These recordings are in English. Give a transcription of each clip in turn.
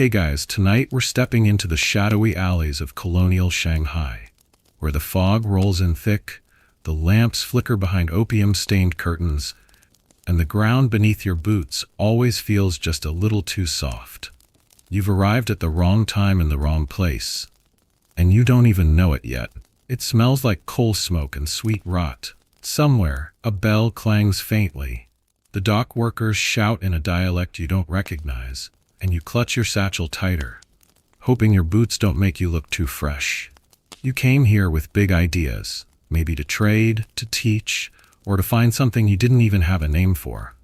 Hey guys, tonight we're stepping into the shadowy alleys of Colonial Shanghai, where the fog rolls in thick, the lamps flicker behind opium-stained curtains, and the ground beneath your boots always feels just a little too soft. You've arrived at the wrong time in the wrong place, and you don't even know it yet. It smells like coal smoke and sweet rot. Somewhere, a bell clangs faintly. The dock workers shout in a dialect you don't recognize, and you clutch your satchel tighter, hoping your boots don't make you look too fresh. You came here with big ideas, maybe to trade, to teach, or to find something you didn't even have a name for.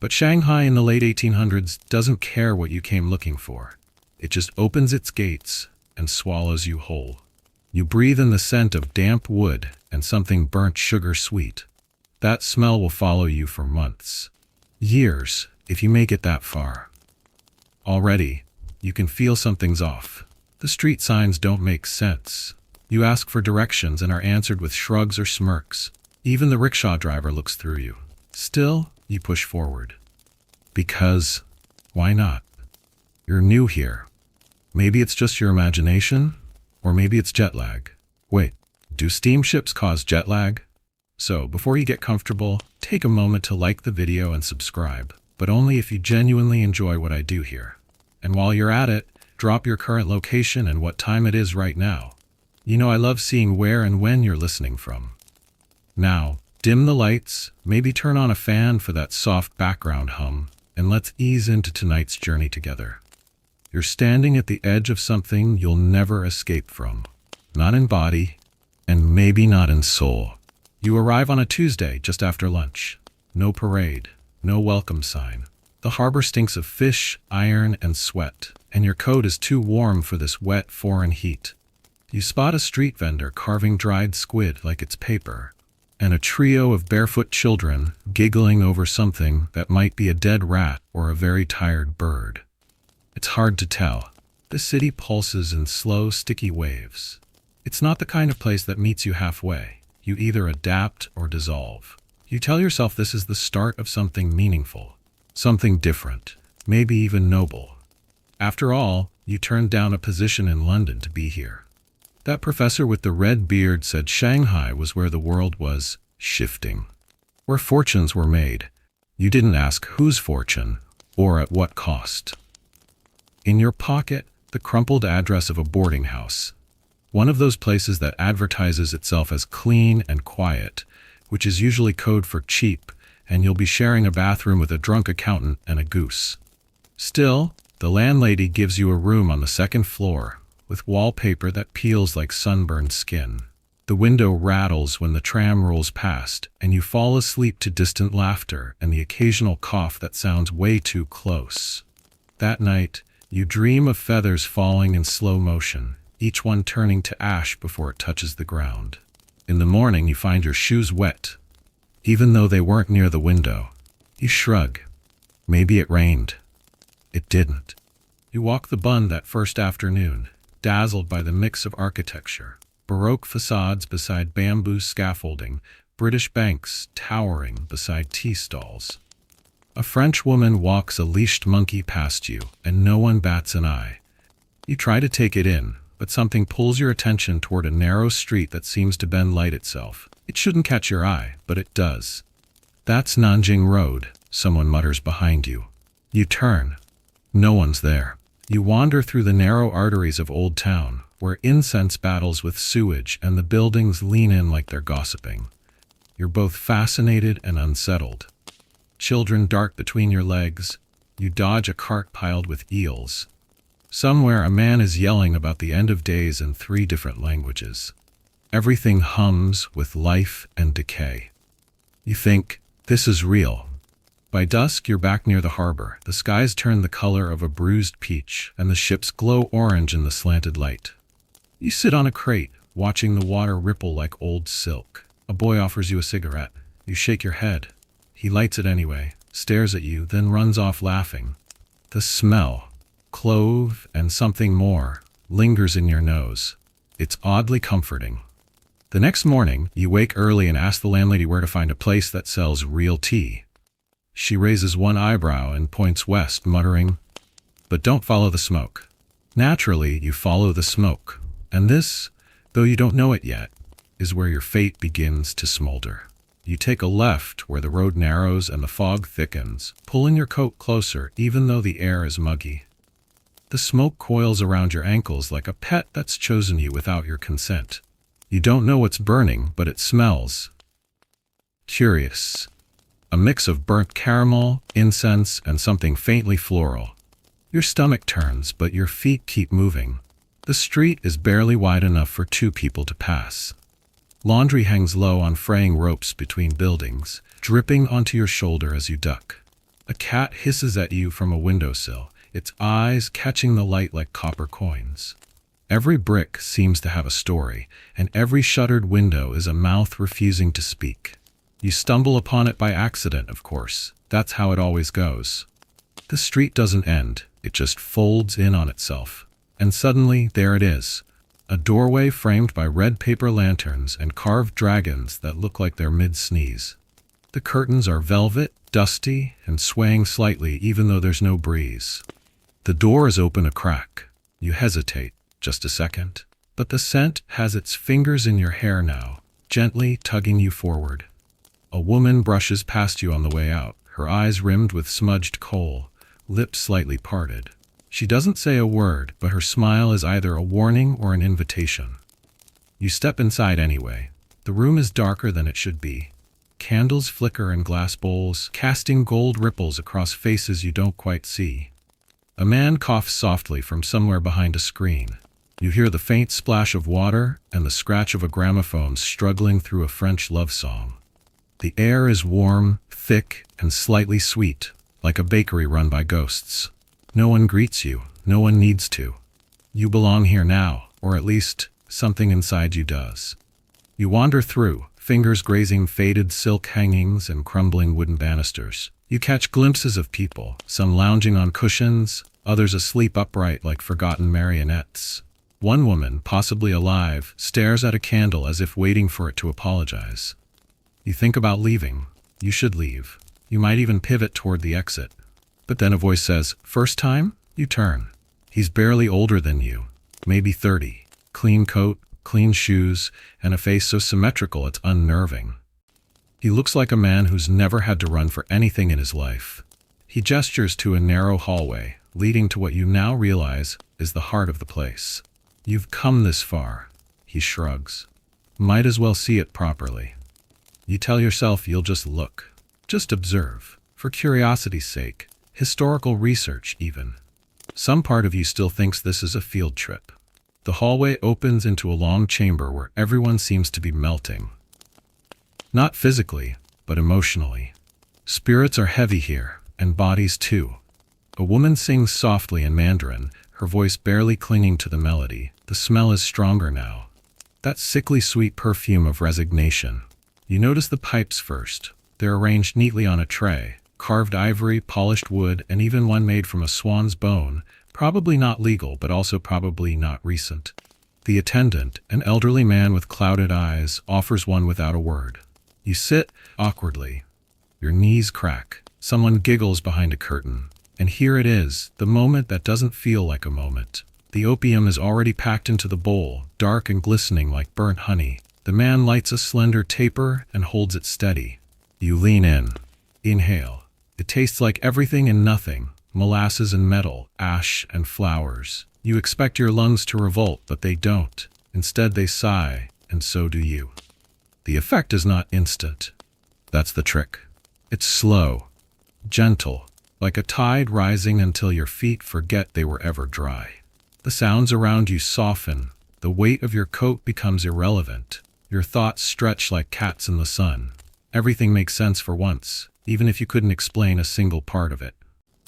But Shanghai in the late 1800s doesn't care what you came looking for. It just opens its gates and swallows you whole. You breathe in the scent of damp wood and something burnt sugar sweet. That smell will follow you for months, years, if you make it that far. Already, you can feel something's off. The street signs don't make sense. You ask for directions and are answered with shrugs or smirks. Even the rickshaw driver looks through you. Still, you push forward. Because, why not? You're new here. Maybe it's just your imagination, or maybe it's jet lag. Wait, do steamships cause jet lag? So, before you get comfortable, take a moment to like the video and subscribe, but only if you genuinely enjoy what I do here. And while you're at it, drop your current location and what time it is right now. You know I love seeing where and when you're listening from. Now, dim the lights, maybe turn on a fan for that soft background hum, and let's ease into tonight's journey together. You're standing at the edge of something you'll never escape from. Not in body, and maybe not in soul. You arrive on a Tuesday just after lunch. No parade, no welcome sign. The harbor stinks of fish, iron, and sweat, and your coat is too warm for this wet foreign heat. You spot a street vendor carving dried squid like it's paper, and a trio of barefoot children giggling over something that might be a dead rat or a very tired bird. It's hard to tell. The city pulses in slow, sticky waves. It's not the kind of place that meets you halfway. You either adapt or dissolve. You tell yourself this is the start of something meaningful, something different, maybe even noble. After all, you turned down a position in London to be here. That professor with the red beard said Shanghai was where the world was shifting, where fortunes were made. You didn't ask whose fortune or at what cost. In your pocket, the crumpled address of a boarding house. One of those places that advertises itself as clean and quiet, which is usually code for cheap, and you'll be sharing a bathroom with a drunk accountant and a goose. Still, the landlady gives you a room on the second floor, with wallpaper that peels like sunburned skin. The window rattles when the tram rolls past, and you fall asleep to distant laughter and the occasional cough that sounds way too close. That night, you dream of feathers falling in slow motion, each one turning to ash before it touches the ground. In the morning, you find your shoes wet, even though they weren't near the window. You shrug. Maybe it rained. It didn't. You walk the Bund that first afternoon, dazzled by the mix of architecture, Baroque facades beside bamboo scaffolding, British banks towering beside tea stalls. A French woman walks a leashed monkey past you, and no one bats an eye. You try to take it in, but something pulls your attention toward a narrow street that seems to bend light itself. It shouldn't catch your eye, but it does. That's Nanjing Road, someone mutters behind you. You turn. No one's there. You wander through the narrow arteries of Old Town, where incense battles with sewage and the buildings lean in like they're gossiping. You're both fascinated and unsettled. Children dart between your legs. You dodge a cart piled with eels. Somewhere a man is yelling about the end of days in 3 different languages. Everything hums with life and decay. You think, this is real. By dusk, you're back near the harbor. The skies turn the color of a bruised peach, and the ships glow orange in the slanted light. You sit on a crate, watching the water ripple like old silk. A boy offers you a cigarette. You shake your head. He lights it anyway, stares at you, then runs off laughing. The smell, clove and something more, lingers in your nose. It's oddly comforting. The next morning, you wake early and ask the landlady where to find a place that sells real tea. She raises one eyebrow and points west, muttering, But don't follow the smoke. Naturally, you follow the smoke. And this, though you don't know it yet, is where your fate begins to smolder. You take a left where the road narrows and the fog thickens, pulling your coat closer even though the air is muggy. The smoke coils around your ankles like a pet that's chosen you without your consent. You don't know what's burning, but it smells curious. A mix of burnt caramel, incense, and something faintly floral. Your stomach turns, but your feet keep moving. The street is barely wide enough for two people to pass. Laundry hangs low on fraying ropes between buildings, dripping onto your shoulder as you duck. A cat hisses at you from a windowsill, its eyes catching the light like copper coins. Every brick seems to have a story, and every shuttered window is a mouth refusing to speak. You stumble upon it by accident, of course. That's how it always goes. The street doesn't end, it just folds in on itself. And suddenly, there it is. A doorway framed by red paper lanterns and carved dragons that look like they're mid-sneeze. The curtains are velvet, dusty, and swaying slightly even though there's no breeze. The door is open a crack. You hesitate, just a second. But the scent has its fingers in your hair now, gently tugging you forward. A woman brushes past you on the way out, her eyes rimmed with smudged coal, lips slightly parted. She doesn't say a word, but her smile is either a warning or an invitation. You step inside anyway. The room is darker than it should be. Candles flicker in glass bowls, casting gold ripples across faces you don't quite see. A man coughs softly from somewhere behind a screen. You hear the faint splash of water and the scratch of a gramophone struggling through a French love song. The air is warm, thick, and slightly sweet, like a bakery run by ghosts. No one greets you, no one needs to. You belong here now, or at least, something inside you does. You wander through, fingers grazing faded silk hangings and crumbling wooden banisters. You catch glimpses of people, some lounging on cushions, others asleep upright like forgotten marionettes. One woman, possibly alive, stares at a candle as if waiting for it to apologize. You think about leaving. You should leave. You might even pivot toward the exit. But then a voice says, "First time?" You turn. He's barely older than you, maybe 30. Clean coat, clean shoes, and a face so symmetrical it's unnerving. He looks like a man who's never had to run for anything in his life. He gestures to a narrow hallway, leading to what you now realize is the heart of the place. You've come this far. He shrugs. Might as well see it properly. You tell yourself you'll just look. Just observe. For curiosity's sake. Historical research, even. Some part of you still thinks this is a field trip. The hallway opens into a long chamber where everyone seems to be melting. Not physically, but emotionally. Spirits are heavy here, and bodies too. A woman sings softly in Mandarin, her voice barely clinging to the melody. The smell is stronger now. That sickly sweet perfume of resignation. You notice the pipes first. They're arranged neatly on a tray. Carved ivory, polished wood, and even one made from a swan's bone. Probably not legal, but also probably not recent. The attendant, an elderly man with clouded eyes, offers one without a word. You sit, awkwardly. Your knees crack. Someone giggles behind a curtain. And here it is, the moment that doesn't feel like a moment. The opium is already packed into the bowl, dark and glistening like burnt honey. The man lights a slender taper and holds it steady. You lean in. Inhale. It tastes like everything and nothing. Molasses and metal, ash and flowers. You expect your lungs to revolt, but they don't. Instead they sigh, and so do you. The effect is not instant. That's the trick. It's slow, gentle, like a tide rising until your feet forget they were ever dry. The sounds around you soften. The weight of your coat becomes irrelevant. Your thoughts stretch like cats in the sun. Everything makes sense for once, even if you couldn't explain a single part of it.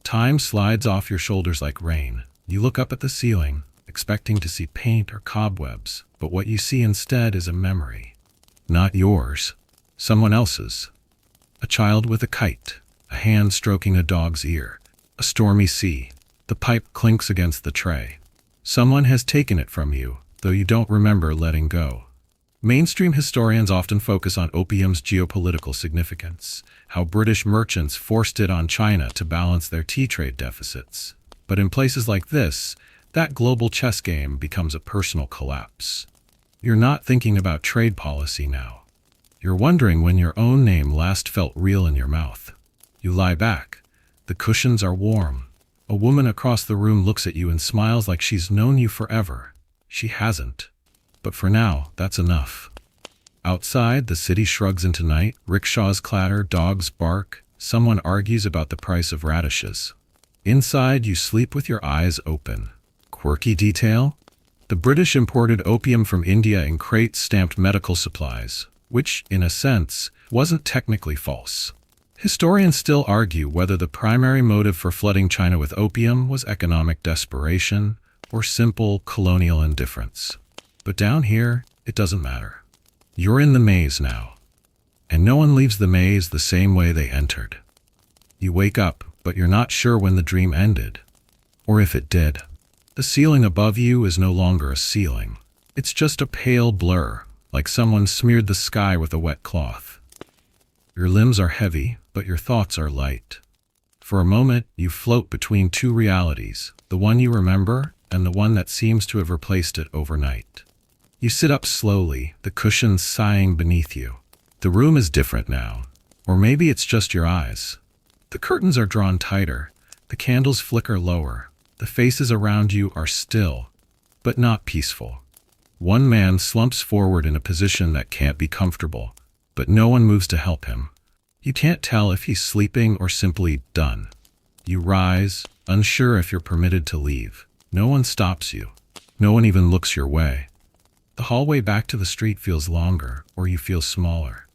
Time slides off your shoulders like rain. You look up at the ceiling, expecting to see paint or cobwebs, but what you see instead is a memory. Not yours. Someone else's. A child with a kite, a hand stroking a dog's ear, a stormy sea. The pipe clinks against the tray. Someone has taken it from you, though you don't remember letting go. Mainstream historians often focus on opium's geopolitical significance, how British merchants forced it on China to balance their tea trade deficits. But in places like this, that global chess game becomes a personal collapse. You're not thinking about trade policy now. You're wondering when your own name last felt real in your mouth. You lie back. The cushions are warm. A woman across the room looks at you and smiles like she's known you forever. She hasn't. But for now, that's enough. Outside, the city shrugs into night. Rickshaws clatter, dogs bark. Someone argues about the price of radishes. Inside, you sleep with your eyes open. Quirky detail? The British imported opium from India in crates stamped medical supplies, which, in a sense, wasn't technically false. Historians still argue whether the primary motive for flooding China with opium was economic desperation or simple colonial indifference. But down here, it doesn't matter. You're in the maze now. And no one leaves the maze the same way they entered. You wake up, but you're not sure when the dream ended. Or if it did. The ceiling above you is no longer a ceiling. It's just a pale blur, like someone smeared the sky with a wet cloth. Your limbs are heavy, but your thoughts are light. For a moment, you float between two realities, the one you remember and the one that seems to have replaced it overnight. You sit up slowly, the cushions sighing beneath you. The room is different now, or maybe it's just your eyes. The curtains are drawn tighter, the candles flicker lower, the faces around you are still, but not peaceful. One man slumps forward in a position that can't be comfortable, but no one moves to help him. You can't tell if he's sleeping or simply done. You rise, unsure if you're permitted to leave. No one stops you. No one even looks your way. The hallway back to the street feels longer, or you feel smaller.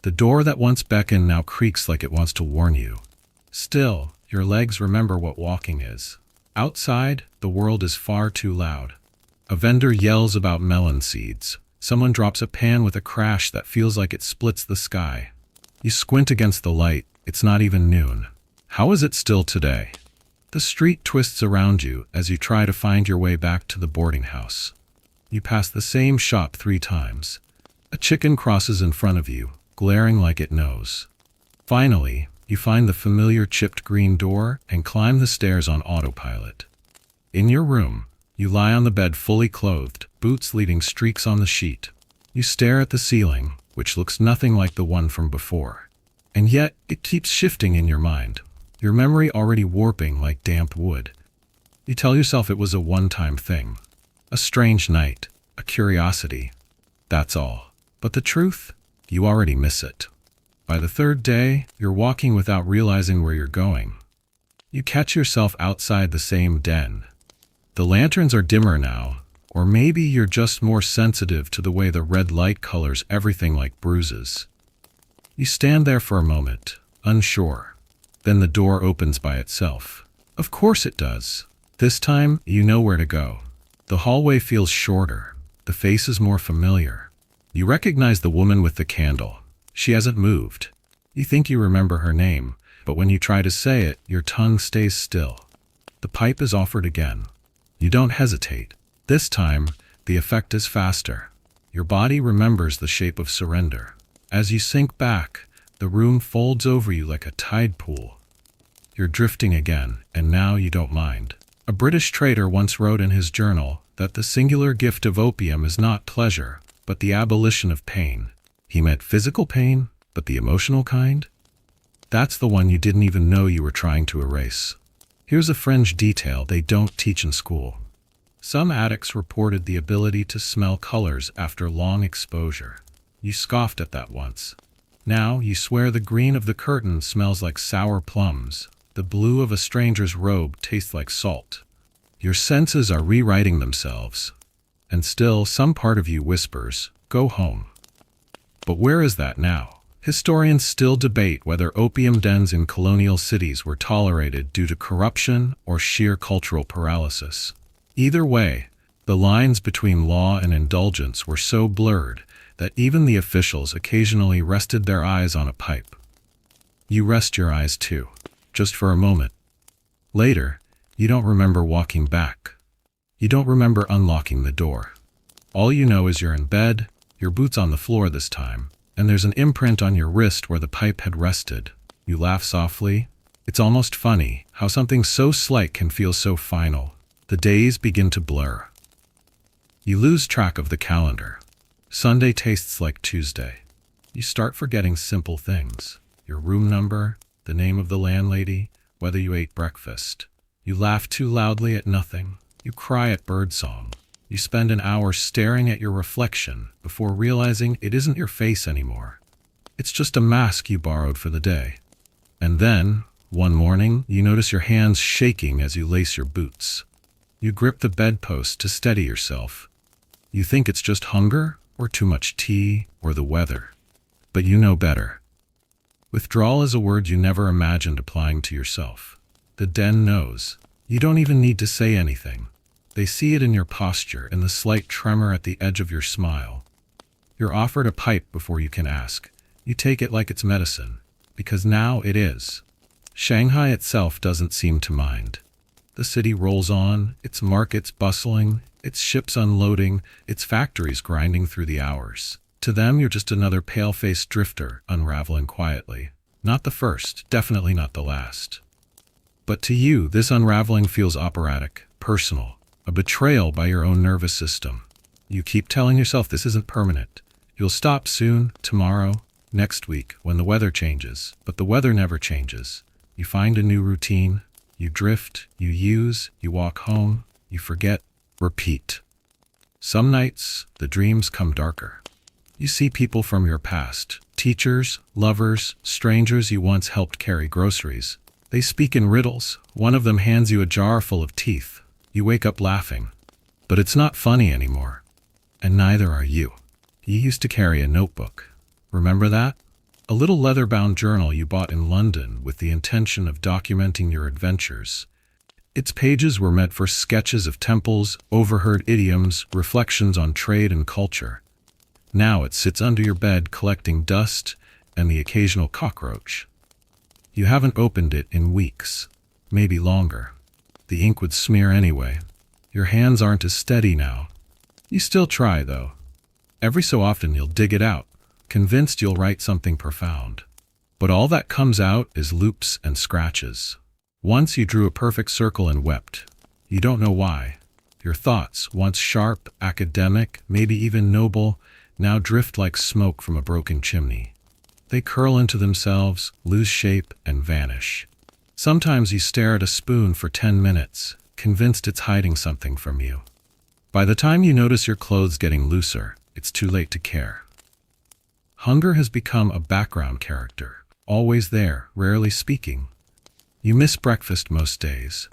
The door that once beckoned now creaks like it wants to warn you. Still, your legs remember what walking is. Outside, the world is far too loud. A vendor yells about melon seeds. Someone drops a pan with a crash that feels like it splits the sky. You squint against the light. It's not even noon. How is it still today? The street twists around you as you try to find your way back to the boarding house. You pass the same shop 3 times. A chicken crosses in front of you, glaring like it knows. Finally, you find the familiar chipped green door and climb the stairs on autopilot. In your room, you lie on the bed fully clothed, boots leaving streaks on the sheet. You stare at the ceiling, which looks nothing like the one from before. And yet, it keeps shifting in your mind, your memory already warping like damp wood. You tell yourself it was a one-time thing. A strange night, a curiosity. That's all. But the truth? You already miss it. By the 3rd day, you're walking without realizing where you're going. You catch yourself outside the same den. The lanterns are dimmer now, or maybe you're just more sensitive to the way the red light colors everything like bruises. You stand there for a moment, unsure. Then the door opens by itself. Of course it does. This time, you know where to go. The hallway feels shorter. The face is more familiar. You recognize the woman with the candle. She hasn't moved. You think you remember her name, but when you try to say it, your tongue stays still. The pipe is offered again. You don't hesitate. This time, the effect is faster. Your body remembers the shape of surrender. As you sink back, the room folds over you like a tide pool. You're drifting again, and now you don't mind. A British trader once wrote in his journal that the singular gift of opium is not pleasure, but the abolition of pain. He meant physical pain, but the emotional kind? That's the one you didn't even know you were trying to erase. Here's a fringe detail they don't teach in school. Some addicts reported the ability to smell colors after long exposure. You scoffed at that once. Now you swear the green of the curtain smells like sour plums. The blue of a stranger's robe tastes like salt. Your senses are rewriting themselves. And still, some part of you whispers, "Go home." But where is that now? Historians still debate whether opium dens in colonial cities were tolerated due to corruption or sheer cultural paralysis. Either way, the lines between law and indulgence were so blurred that even the officials occasionally rested their eyes on a pipe. You rest your eyes too, just for a moment. Later, you don't remember walking back. You don't remember unlocking the door. All you know is you're in bed, your boots on the floor this time, and there's an imprint on your wrist where the pipe had rested. You laugh softly. It's almost funny how something so slight can feel so final. The days begin to blur. You lose track of the calendar. Sunday tastes like Tuesday. You start forgetting simple things. Your room number, the name of the landlady, whether you ate breakfast. You laugh too loudly at nothing. You cry at birdsong. You spend an hour staring at your reflection before realizing it isn't your face anymore. It's just a mask you borrowed for the day. And then, one morning, you notice your hands shaking as you lace your boots. You grip the bedpost to steady yourself. You think it's just hunger, or too much tea, or the weather. But you know better. Withdrawal is a word you never imagined applying to yourself. The den knows. You don't even need to say anything. They see it in your posture, in the slight tremor at the edge of your smile. You're offered a pipe before you can ask. You take it like it's medicine, because now it is. Shanghai itself doesn't seem to mind. The city rolls on, its markets bustling, its ships unloading, its factories grinding through the hours. To them, you're just another pale-faced drifter, unraveling quietly. Not the first, definitely not the last. But to you, this unraveling feels operatic, personal, a betrayal by your own nervous system. You keep telling yourself this isn't permanent. You'll stop soon, tomorrow, next week, when the weather changes. But the weather never changes. You find a new routine. You drift, you use, you walk home, you forget, repeat. Some nights, the dreams come darker. You see people from your past, teachers, lovers, strangers you once helped carry groceries. They speak in riddles. One of them hands you a jar full of teeth. You wake up laughing. But it's not funny anymore. And neither are you. You used to carry a notebook. Remember that? A little leather-bound journal you bought in London with the intention of documenting your adventures. Its pages were meant for sketches of temples, overheard idioms, reflections on trade and culture. Now it sits under your bed collecting dust and the occasional cockroach. You haven't opened it in weeks, maybe longer. The ink would smear anyway. Your hands aren't as steady now. You still try, though. Every so often you'll dig it out, convinced you'll write something profound. But all that comes out is loops and scratches. Once you drew a perfect circle and wept. You don't know why. Your thoughts, once sharp, academic, maybe even noble, now drift like smoke from a broken chimney. They curl into themselves, lose shape, and vanish. Sometimes you stare at a spoon for 10 minutes, convinced it's hiding something from you. By the time you notice your clothes getting looser, it's too late to care. Hunger has become a background character, always there, rarely speaking. You miss breakfast most days.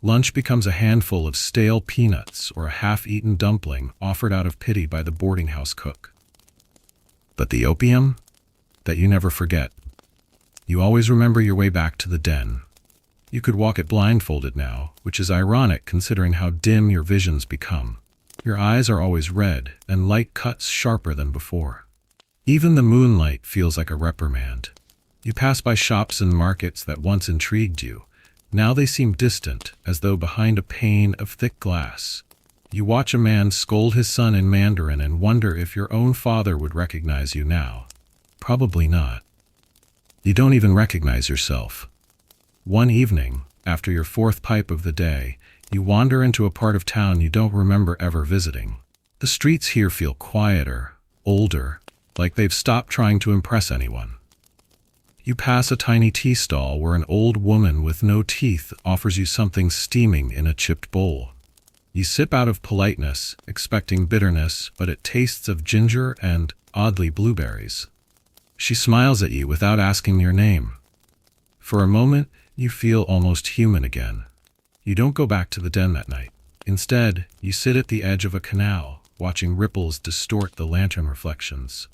Lunch becomes a handful of stale peanuts or a half-eaten dumpling offered out of pity by the boarding house cook. But the opium? That you never forget. You always remember your way back to the den. You could walk it blindfolded now, which is ironic considering how dim your visions become. Your eyes are always red, and light cuts sharper than before. Even the moonlight feels like a reprimand. You pass by shops and markets that once intrigued you. Now they seem distant, as though behind a pane of thick glass. You watch a man scold his son in Mandarin and wonder if your own father would recognize you now. Probably not. You don't even recognize yourself. One evening, after your fourth pipe of the day, you wander into a part of town you don't remember ever visiting. The streets here feel quieter, older, like they've stopped trying to impress anyone. You pass a tiny tea stall where an old woman with no teeth offers you something steaming in a chipped bowl. You sip out of politeness, expecting bitterness, but it tastes of ginger and, oddly, blueberries. She smiles at you without asking your name. For a moment, you feel almost human again. You don't go back to the den that night. Instead, you sit at the edge of a canal, watching ripples distort the lantern reflections.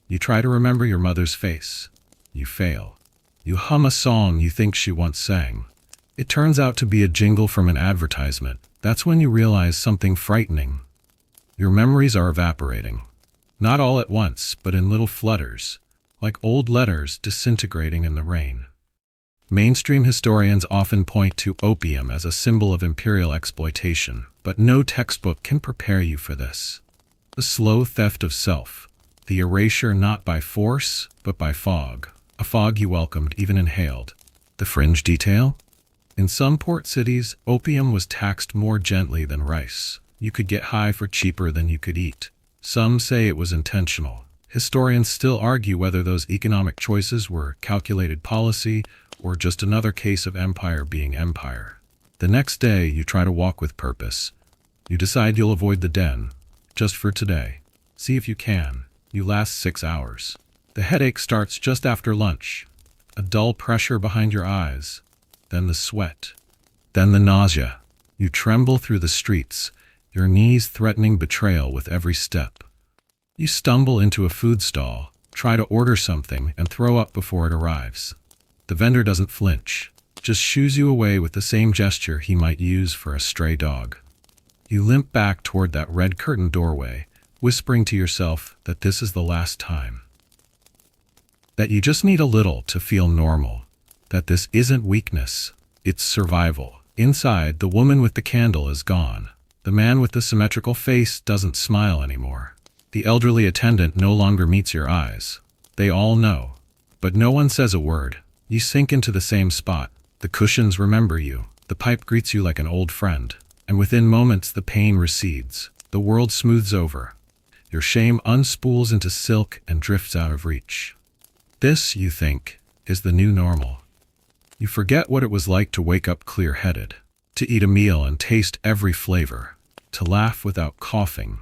You try to remember your mother's face. You fail. You hum a song you think she once sang. It turns out to be a jingle from an advertisement. That's when you realize something frightening. Your memories are evaporating. Not all at once, but in little flutters, like old letters disintegrating in the rain. Mainstream historians often point to opium as a symbol of imperial exploitation, but no textbook can prepare you for this. The slow theft of self, the erasure not by force, but by fog, a fog you welcomed, even inhaled. The fringe detail? In some port cities, opium was taxed more gently than rice. You could get high for cheaper than you could eat. Some say it was intentional. Historians still argue whether those economic choices were calculated policy or just another case of empire being empire. The next day, you try to walk with purpose. You decide you'll avoid the den, just for today. See if you can. You last 6 hours. The headache starts just after lunch. A dull pressure behind your eyes. Then the sweat. Then the nausea. You tremble through the streets, your knees threatening betrayal with every step. You stumble into a food stall, try to order something, and throw up before it arrives. The vendor doesn't flinch, just shoos you away with the same gesture he might use for a stray dog. You limp back toward that red curtain doorway, whispering to yourself that this is the last time. That you just need a little to feel normal. That this isn't weakness, it's survival. Inside, the woman with the candle is gone. The man with the symmetrical face doesn't smile anymore. The elderly attendant no longer meets your eyes. They all know. But no one says a word. You sink into the same spot. The cushions remember you. The pipe greets you like an old friend. And within moments, the pain recedes. The world smooths over. Your shame unspools into silk and drifts out of reach. This, you think, is the new normal. You forget what it was like to wake up clear-headed, to eat a meal and taste every flavor, to laugh without coughing.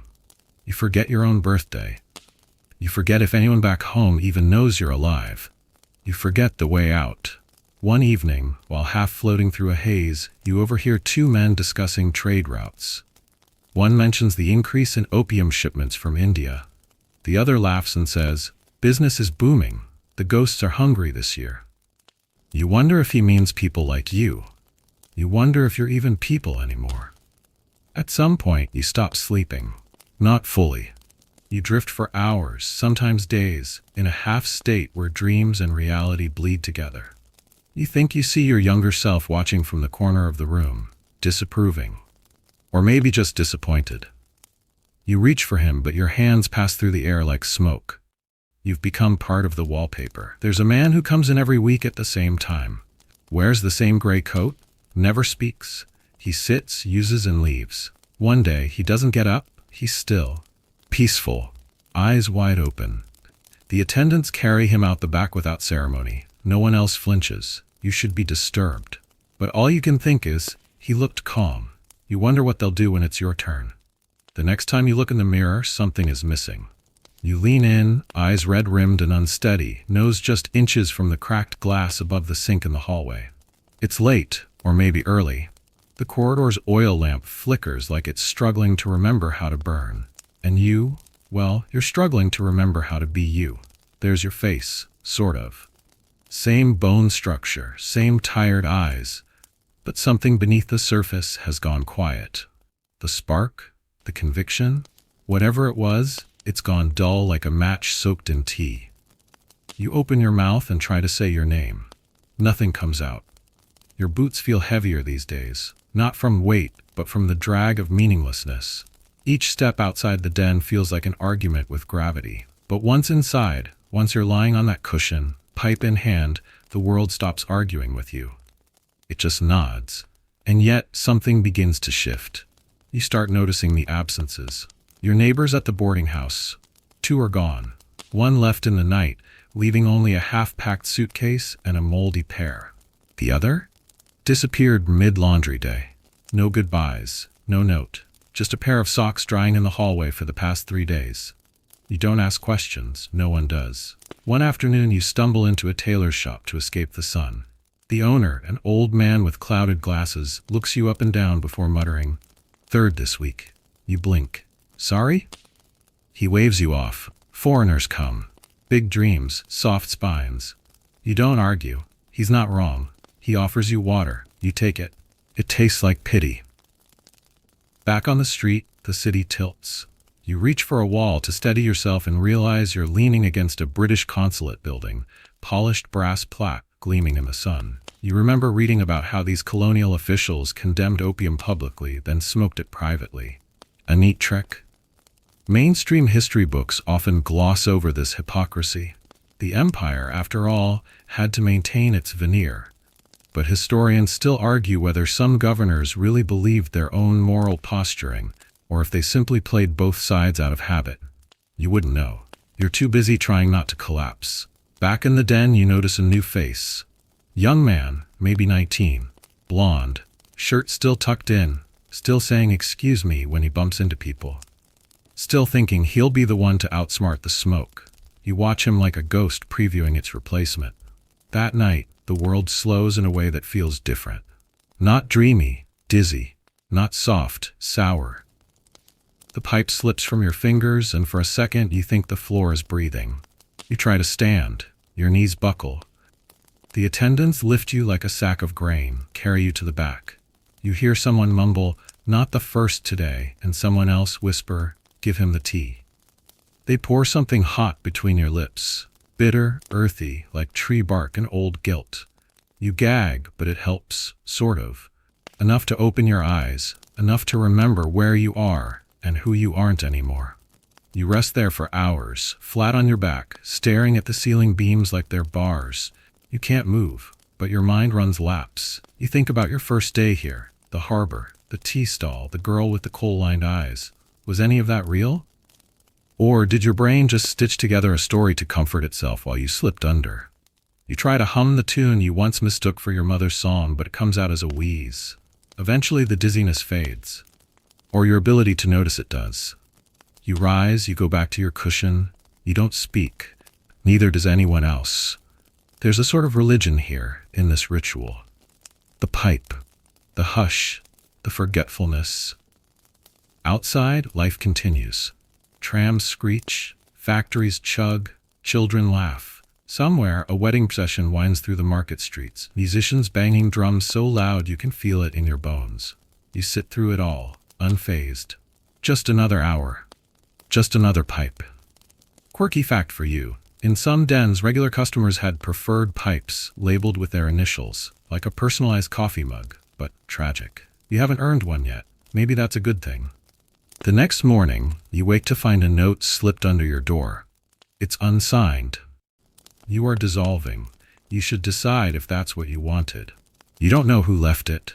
You forget your own birthday. You forget if anyone back home even knows you're alive. You forget the way out. One evening, while half floating through a haze, you overhear two men discussing trade routes. One mentions the increase in opium shipments from India. The other laughs and says, "Business is booming. The ghosts are hungry this year." You wonder if he means people like you. You wonder if you're even people anymore. At some point, you stop sleeping. Not fully. You drift for hours, sometimes days, in a half-state where dreams and reality bleed together. You think you see your younger self watching from the corner of the room, disapproving. Or maybe just disappointed. You reach for him, but your hands pass through the air like smoke. You've become part of the wallpaper. There's a man who comes in every week at the same time. Wears the same gray coat, never speaks. He sits, uses, and leaves. One day, he doesn't get up. He's still, peaceful, eyes wide open. The attendants carry him out the back without ceremony. No one else flinches. You should be disturbed. But all you can think is, he looked calm. You wonder what they'll do when it's your turn. The next time you look in the mirror, something is missing. You lean in, eyes red-rimmed and unsteady, nose just inches from the cracked glass above the sink in the hallway. It's late, or maybe early. The corridor's oil lamp flickers like it's struggling to remember how to burn. And you, well, you're struggling to remember how to be you. There's your face, sort of. Same bone structure, same tired eyes, but something beneath the surface has gone quiet. The spark, the conviction, whatever it was, it's gone dull like a match soaked in tea. You open your mouth and try to say your name. Nothing comes out. Your boots feel heavier these days, not from weight, but from the drag of meaninglessness. Each step outside the den feels like an argument with gravity. But once inside, once you're lying on that cushion, pipe in hand, the world stops arguing with you. It just nods. And yet, something begins to shift. You start noticing the absences. Your neighbors at the boarding house. 2 are gone. 1 left in the night, leaving only a half-packed suitcase and a moldy pair. The other? Disappeared mid-laundry day. No goodbyes, no note. Just a pair of socks drying in the hallway for the past 3 days. You don't ask questions, no one does. One afternoon you stumble into a tailor's shop to escape the sun. The owner, an old man with clouded glasses, looks you up and down before muttering, "3rd this week." You blink. "Sorry?" He waves you off. Foreigners come. Big dreams, soft spines. You don't argue. He's not wrong. He offers you water. You take it. It tastes like pity. Back on the street, the city tilts. You reach for a wall to steady yourself and realize you're leaning against a British consulate building, polished brass plaque gleaming in the sun. You remember reading about how these colonial officials condemned opium publicly, then smoked it privately. A neat trick. Mainstream history books often gloss over this hypocrisy. The empire, after all, had to maintain its veneer. but historians still argue whether some governors really believed their own moral posturing, or if they simply played both sides out of habit. You wouldn't know. You're too busy trying not to collapse. Back in the den, you notice a new face. Young man, maybe 19, blonde, shirt still tucked in, still saying excuse me when he bumps into people. Still thinking he'll be the one to outsmart the smoke. You watch him like a ghost previewing its replacement. That night, the world slows in a way that feels different. Not dreamy, dizzy, not soft, sour. The pipe slips from your fingers, and for a second you think the floor is breathing. You try to stand. Your knees buckle. The attendants lift you like a sack of grain, carry you to the back. You hear someone mumble, "Not the first today," and someone else whisper, "Give him the tea." They pour something hot between your lips, bitter, earthy, like tree bark and old guilt. You gag, but it helps, sort of. Enough to open your eyes, enough to remember where you are and who you aren't anymore. You rest there for hours, flat on your back, staring at the ceiling beams like they're bars. You can't move, but your mind runs laps. You think about your first day here, the harbor, the tea stall, the girl with the coal-lined eyes. Was any of that real? Or did your brain just stitch together a story to comfort itself while you slipped under? You try to hum the tune you once mistook for your mother's song, but it comes out as a wheeze. Eventually the dizziness fades. Or your ability to notice it does. You rise, you go back to your cushion. You don't speak. Neither does anyone else. There's a sort of religion here, in this ritual. The pipe, the hush, the forgetfulness. Outside, life continues. Trams screech, factories chug, children laugh. Somewhere, a wedding procession winds through the market streets, musicians banging drums so loud you can feel it in your bones. You sit through it all, unfazed. Just another hour. Just another pipe. Quirky fact for you. In some dens, regular customers had preferred pipes, labeled with their initials, like a personalized coffee mug, but tragic. You haven't earned one yet. Maybe that's a good thing. The next morning, you wake to find a note slipped under your door. It's unsigned. You are dissolving. You should decide if that's what you wanted. You don't know who left it.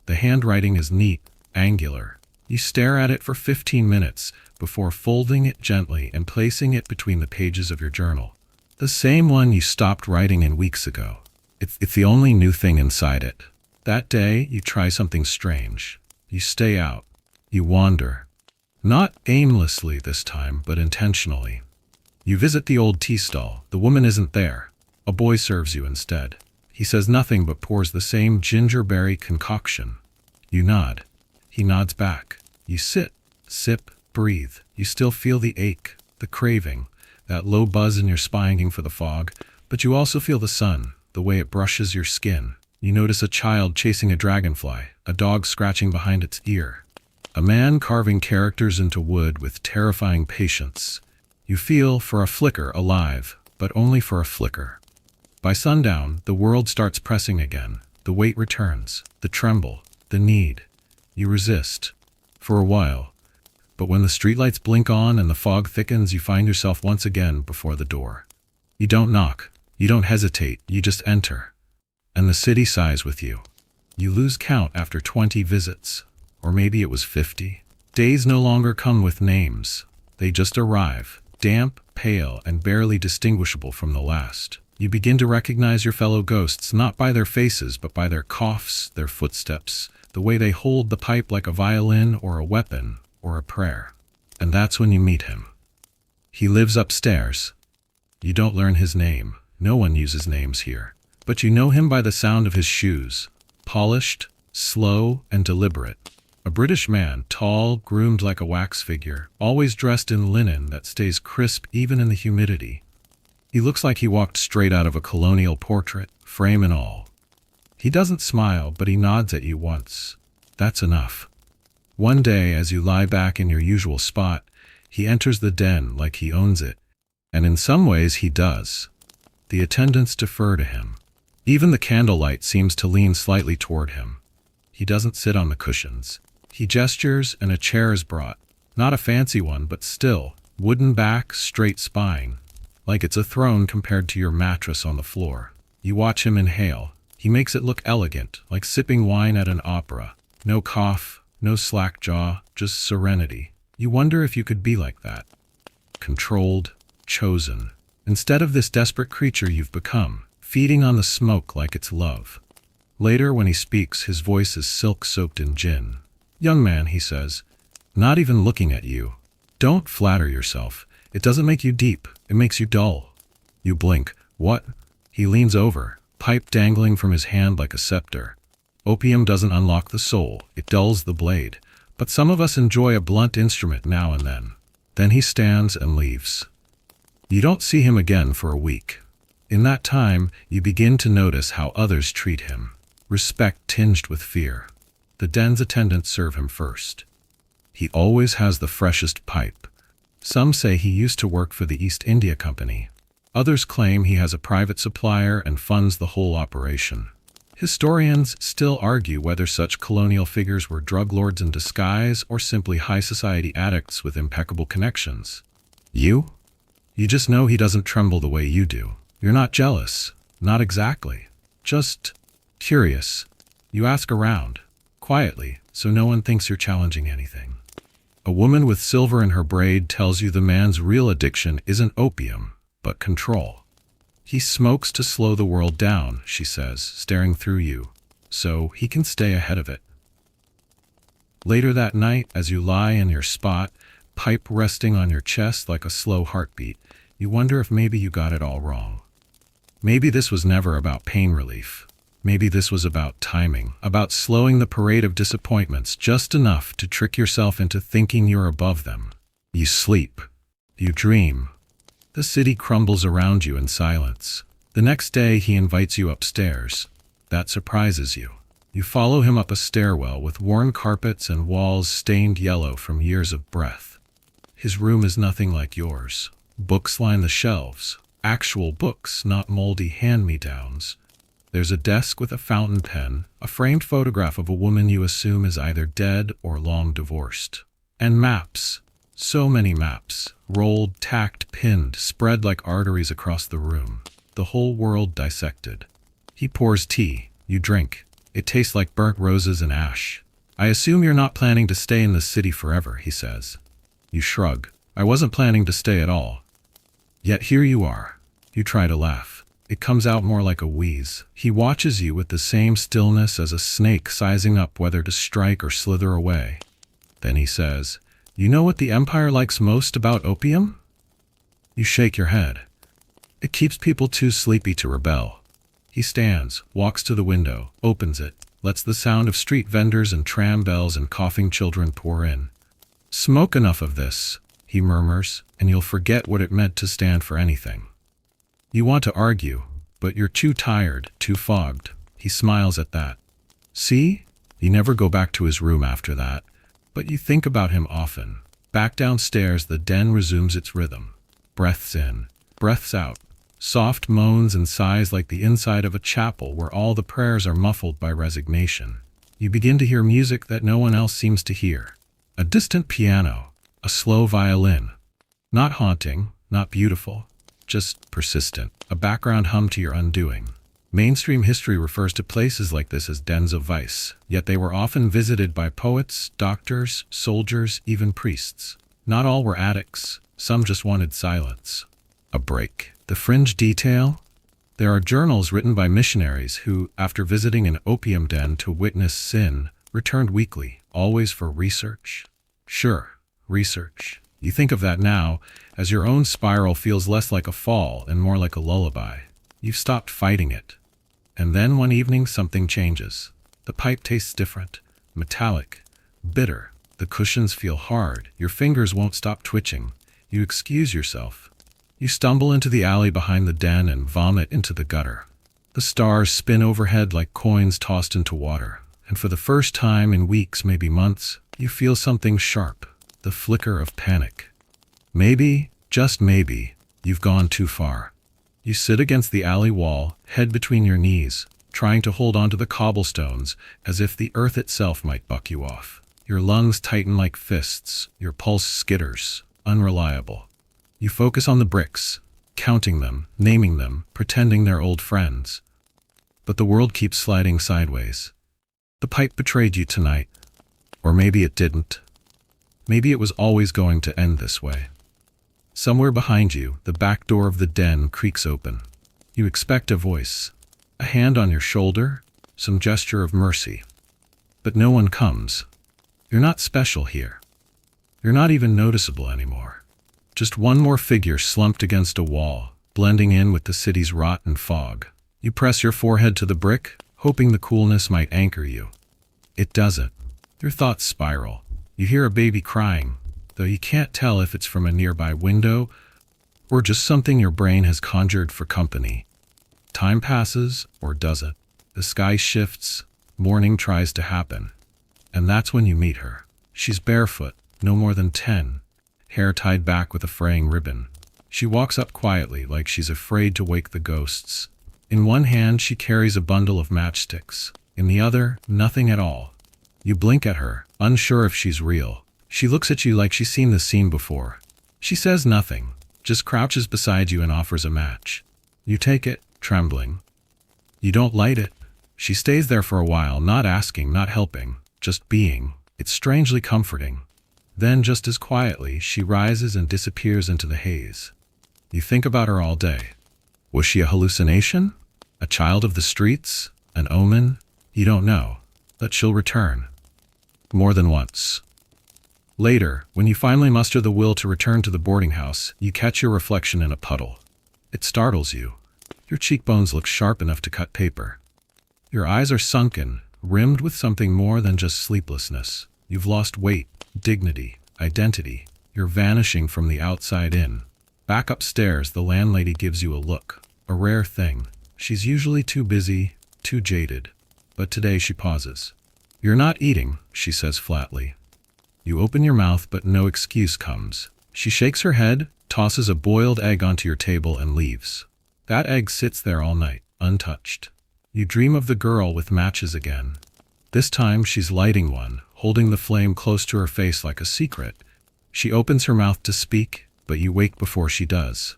The handwriting is neat, angular. You stare at it for 15 minutes before folding it gently and placing it between the pages of your journal. The same one you stopped writing in weeks ago. It's the only new thing inside it. That day, you try something strange. You stay out. You wander. Not aimlessly this time, but intentionally. You visit the old tea stall. The woman isn't there. A boy serves you instead. He says nothing but pours the same gingerberry concoction. You nod. He nods back. You sit, sip, breathe. You still feel the ache, the craving, that low buzz in your spine for the fog, but you also feel the sun, the way it brushes your skin. You notice a child chasing a dragonfly, a dog scratching behind its ear, a man carving characters into wood with terrifying patience. You feel, for a flicker, alive, but only for a flicker. By sundown, the world starts pressing again. The weight returns, the tremble, the need. You resist. For a while. But when the streetlights blink on and the fog thickens, you find yourself once again before the door. You don't knock. You don't hesitate. You just enter. And the city sighs with you. You lose count after 20 visits. Or maybe it was 50. Days no longer come with names. They just arrive, damp, pale, and barely distinguishable from the last. You begin to recognize your fellow ghosts not by their faces, but by their coughs, their footsteps, the way they hold the pipe like a violin or a weapon or a prayer. And that's when you meet him. He lives upstairs. You don't learn his name. No one uses names here. But you know him by the sound of his shoes. Polished, slow, and deliberate. A British man, tall, groomed like a wax figure, always dressed in linen that stays crisp even in the humidity. He looks like he walked straight out of a colonial portrait, frame and all. He doesn't smile, but he nods at you once. That's enough. One day, as you lie back in your usual spot, he enters the den like he owns it. And in some ways he does. The attendants defer to him. Even the candlelight seems to lean slightly toward him. He doesn't sit on the cushions. He gestures and a chair is brought. Not a fancy one, but still. Wooden back, straight spine. Like it's a throne compared to your mattress on the floor. You watch him inhale. He makes it look elegant, like sipping wine at an opera. No cough, no slack jaw, just serenity. You wonder if you could be like that. Controlled, chosen. Instead of this desperate creature you've become, feeding on the smoke like it's love. Later, when he speaks, his voice is silk-soaked in gin. "Young man," he says, "not even looking at you. Don't flatter yourself. It doesn't make you deep, it makes you dull." You blink. "What?" He leans over, pipe dangling from his hand like a scepter. Opium doesn't unlock the soul, it dulls the blade. But some of us enjoy a blunt instrument now and then. Then he stands and leaves. You don't see him again for a week. In that time, you begin to notice how others treat him. Respect tinged with fear. The den's attendants serve him first. He always has the freshest pipe. Some say he used to work for the East India Company. Others claim he has a private supplier and funds the whole operation. Historians still argue whether such colonial figures were drug lords in disguise or simply high society addicts with impeccable connections. You just know he doesn't tremble the way you do. You're not jealous. Not exactly. Just curious. You ask around, quietly, so no one thinks you're challenging anything. A woman with silver in her braid tells you the man's real addiction isn't opium, but control. He smokes to slow the world down, she says, staring through you, so he can stay ahead of it. Later that night, as you lie in your spot, pipe resting on your chest like a slow heartbeat, you wonder if maybe you got it all wrong. Maybe this was never about pain relief. Maybe this was about timing, about slowing the parade of disappointments just enough to trick yourself into thinking you're above them. You sleep. You dream. The city crumbles around you in silence. The next day he invites you upstairs. That surprises you. You follow him up a stairwell with worn carpets and walls stained yellow from years of breath. His room is nothing like yours. Books line the shelves. Actual books, not moldy hand-me-downs. There's a desk with a fountain pen, a framed photograph of a woman you assume is either dead or long divorced. And maps. So many maps. Rolled, tacked, pinned, spread like arteries across the room. The whole world dissected. He pours tea. You drink. It tastes like burnt roses and ash. "I assume you're not planning to stay in the city forever," he says. You shrug. "I wasn't planning to stay at all." Yet here you are. You try to laugh. It comes out more like a wheeze. He watches you with the same stillness as a snake sizing up whether to strike or slither away. Then he says, "You know what the Empire likes most about opium?" You shake your head. "It keeps people too sleepy to rebel." He stands, walks to the window, opens it, lets the sound of street vendors and tram bells and coughing children pour in. "Smoke enough of this," he murmurs, "and you'll forget what it meant to stand for anything." You want to argue, but you're too tired, too fogged. He smiles at that. See? You never go back to his room after that, but you think about him often. Back downstairs, the den resumes its rhythm. Breaths in, breaths out. Soft moans and sighs like the inside of a chapel where all the prayers are muffled by resignation. You begin to hear music that no one else seems to hear. A distant piano, a slow violin. Not haunting, not beautiful, just persistent, a background hum to your undoing. Mainstream history refers to places like this as dens of vice, yet they were often visited by poets, doctors, soldiers, even priests. Not all were addicts, some just wanted silence. A break. The fringe detail? There are journals written by missionaries who, after visiting an opium den to witness sin, returned weekly, always for research. Sure, research. You think of that now, as your own spiral feels less like a fall and more like a lullaby. You've stopped fighting it. And then one evening something changes. The pipe tastes different, metallic, bitter. The cushions feel hard. Your fingers won't stop twitching. You excuse yourself. You stumble into the alley behind the den and vomit into the gutter. The stars spin overhead like coins tossed into water. And for the first time in weeks, maybe months, you feel something sharp. The flicker of panic. Maybe, just maybe, you've gone too far. You sit against the alley wall, head between your knees, trying to hold onto the cobblestones as if the earth itself might buck you off. Your lungs tighten like fists, your pulse skitters, unreliable. You focus on the bricks, counting them, naming them, pretending they're old friends. but the world keeps sliding sideways. The pipe betrayed you tonight. Or maybe it didn't. Maybe it was always going to end this way. Somewhere behind you, the back door of the den creaks open. You expect a voice, a hand on your shoulder, some gesture of mercy. But no one comes. You're not special here. You're not even noticeable anymore. Just one more figure slumped against a wall, blending in with the city's rotten fog. You press your forehead to the brick, hoping the coolness might anchor you. It doesn't. Your thoughts spiral. You hear a baby crying, though you can't tell if it's from a nearby window or just something your brain has conjured for company. Time passes, or doesn't. The sky shifts, morning tries to happen. And that's when you meet her. She's barefoot, no more than 10, hair tied back with a fraying ribbon. She walks up quietly like she's afraid to wake the ghosts. In one hand she carries a bundle of matchsticks. In the other, nothing at all. You blink at her, unsure if she's real. She looks at you like she's seen the scene before. She says nothing, just crouches beside you and offers a match. You take it, trembling. You don't light it. She stays there for a while, not asking, not helping, just being. It's strangely comforting. Then, just as quietly, she rises and disappears into the haze. You think about her all day. Was she a hallucination? A child of the streets? An omen? You don't know, but she'll return. More than once. Later, when you finally muster the will to return to the boarding house, you catch your reflection in a puddle. It startles you. Your cheekbones look sharp enough to cut paper. Your eyes are sunken, rimmed with something more than just sleeplessness. You've lost weight, dignity, identity. You're vanishing from the outside in. Back upstairs, the landlady gives you a look. A rare thing. She's usually too busy, too jaded. But today she pauses. "You're not eating," she says flatly. You open your mouth, but no excuse comes. She shakes her head, tosses a boiled egg onto your table, and leaves. That egg sits there all night, untouched. You dream of the girl with matches again. This time she's lighting one, holding the flame close to her face like a secret. She opens her mouth to speak, but you wake before she does.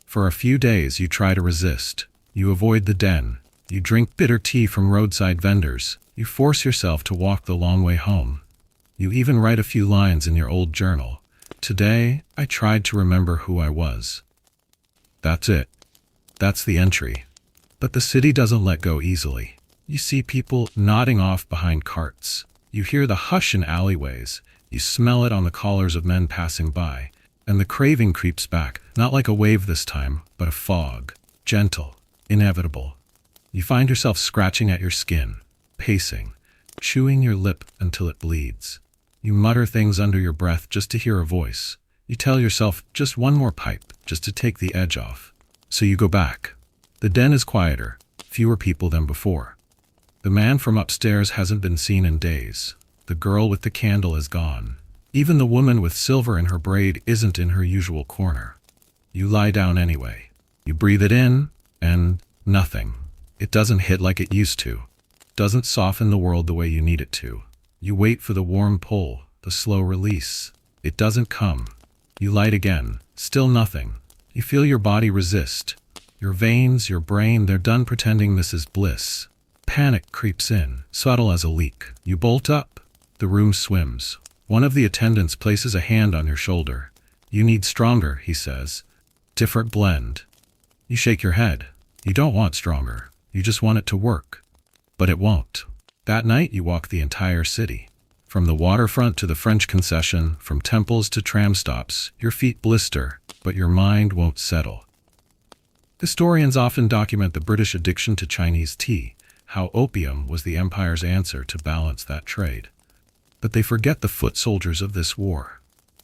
For a few days you try to resist. You avoid the den. You drink bitter tea from roadside vendors. You force yourself to walk the long way home. You even write a few lines in your old journal. "Today, I tried to remember who I was." That's it. That's the entry. But the city doesn't let go easily. You see people nodding off behind carts. You hear the hush in alleyways. You smell it on the collars of men passing by. And the craving creeps back, not like a wave this time, but a fog. Gentle, inevitable. You find yourself scratching at your skin, pacing, chewing your lip until it bleeds. You mutter things under your breath just to hear a voice. You tell yourself just one more pipe, just to take the edge off. So you go back. The den is quieter, fewer people than before. The man from upstairs hasn't been seen in days. The girl with the candle is gone. Even the woman with silver in her braid isn't in her usual corner. You lie down anyway. You breathe it in, and nothing. It doesn't hit like it used to. Doesn't soften the world the way you need it to. You wait for the warm pull, the slow release. It doesn't come. You light again. Still nothing. You feel your body resist. Your veins, your brain, they're done pretending this is bliss. Panic creeps in, subtle as a leak. You bolt up. The room swims. One of the attendants places a hand on your shoulder. "You need stronger," he says. "Different blend." You shake your head. You don't want stronger. You just want it to work. But it won't. That night you walk the entire city. From the waterfront to the French concession, from temples to tram stops, your feet blister, but your mind won't settle. Historians often document the British addiction to Chinese tea, how opium was the empire's answer to balance that trade. But they forget the foot soldiers of this war.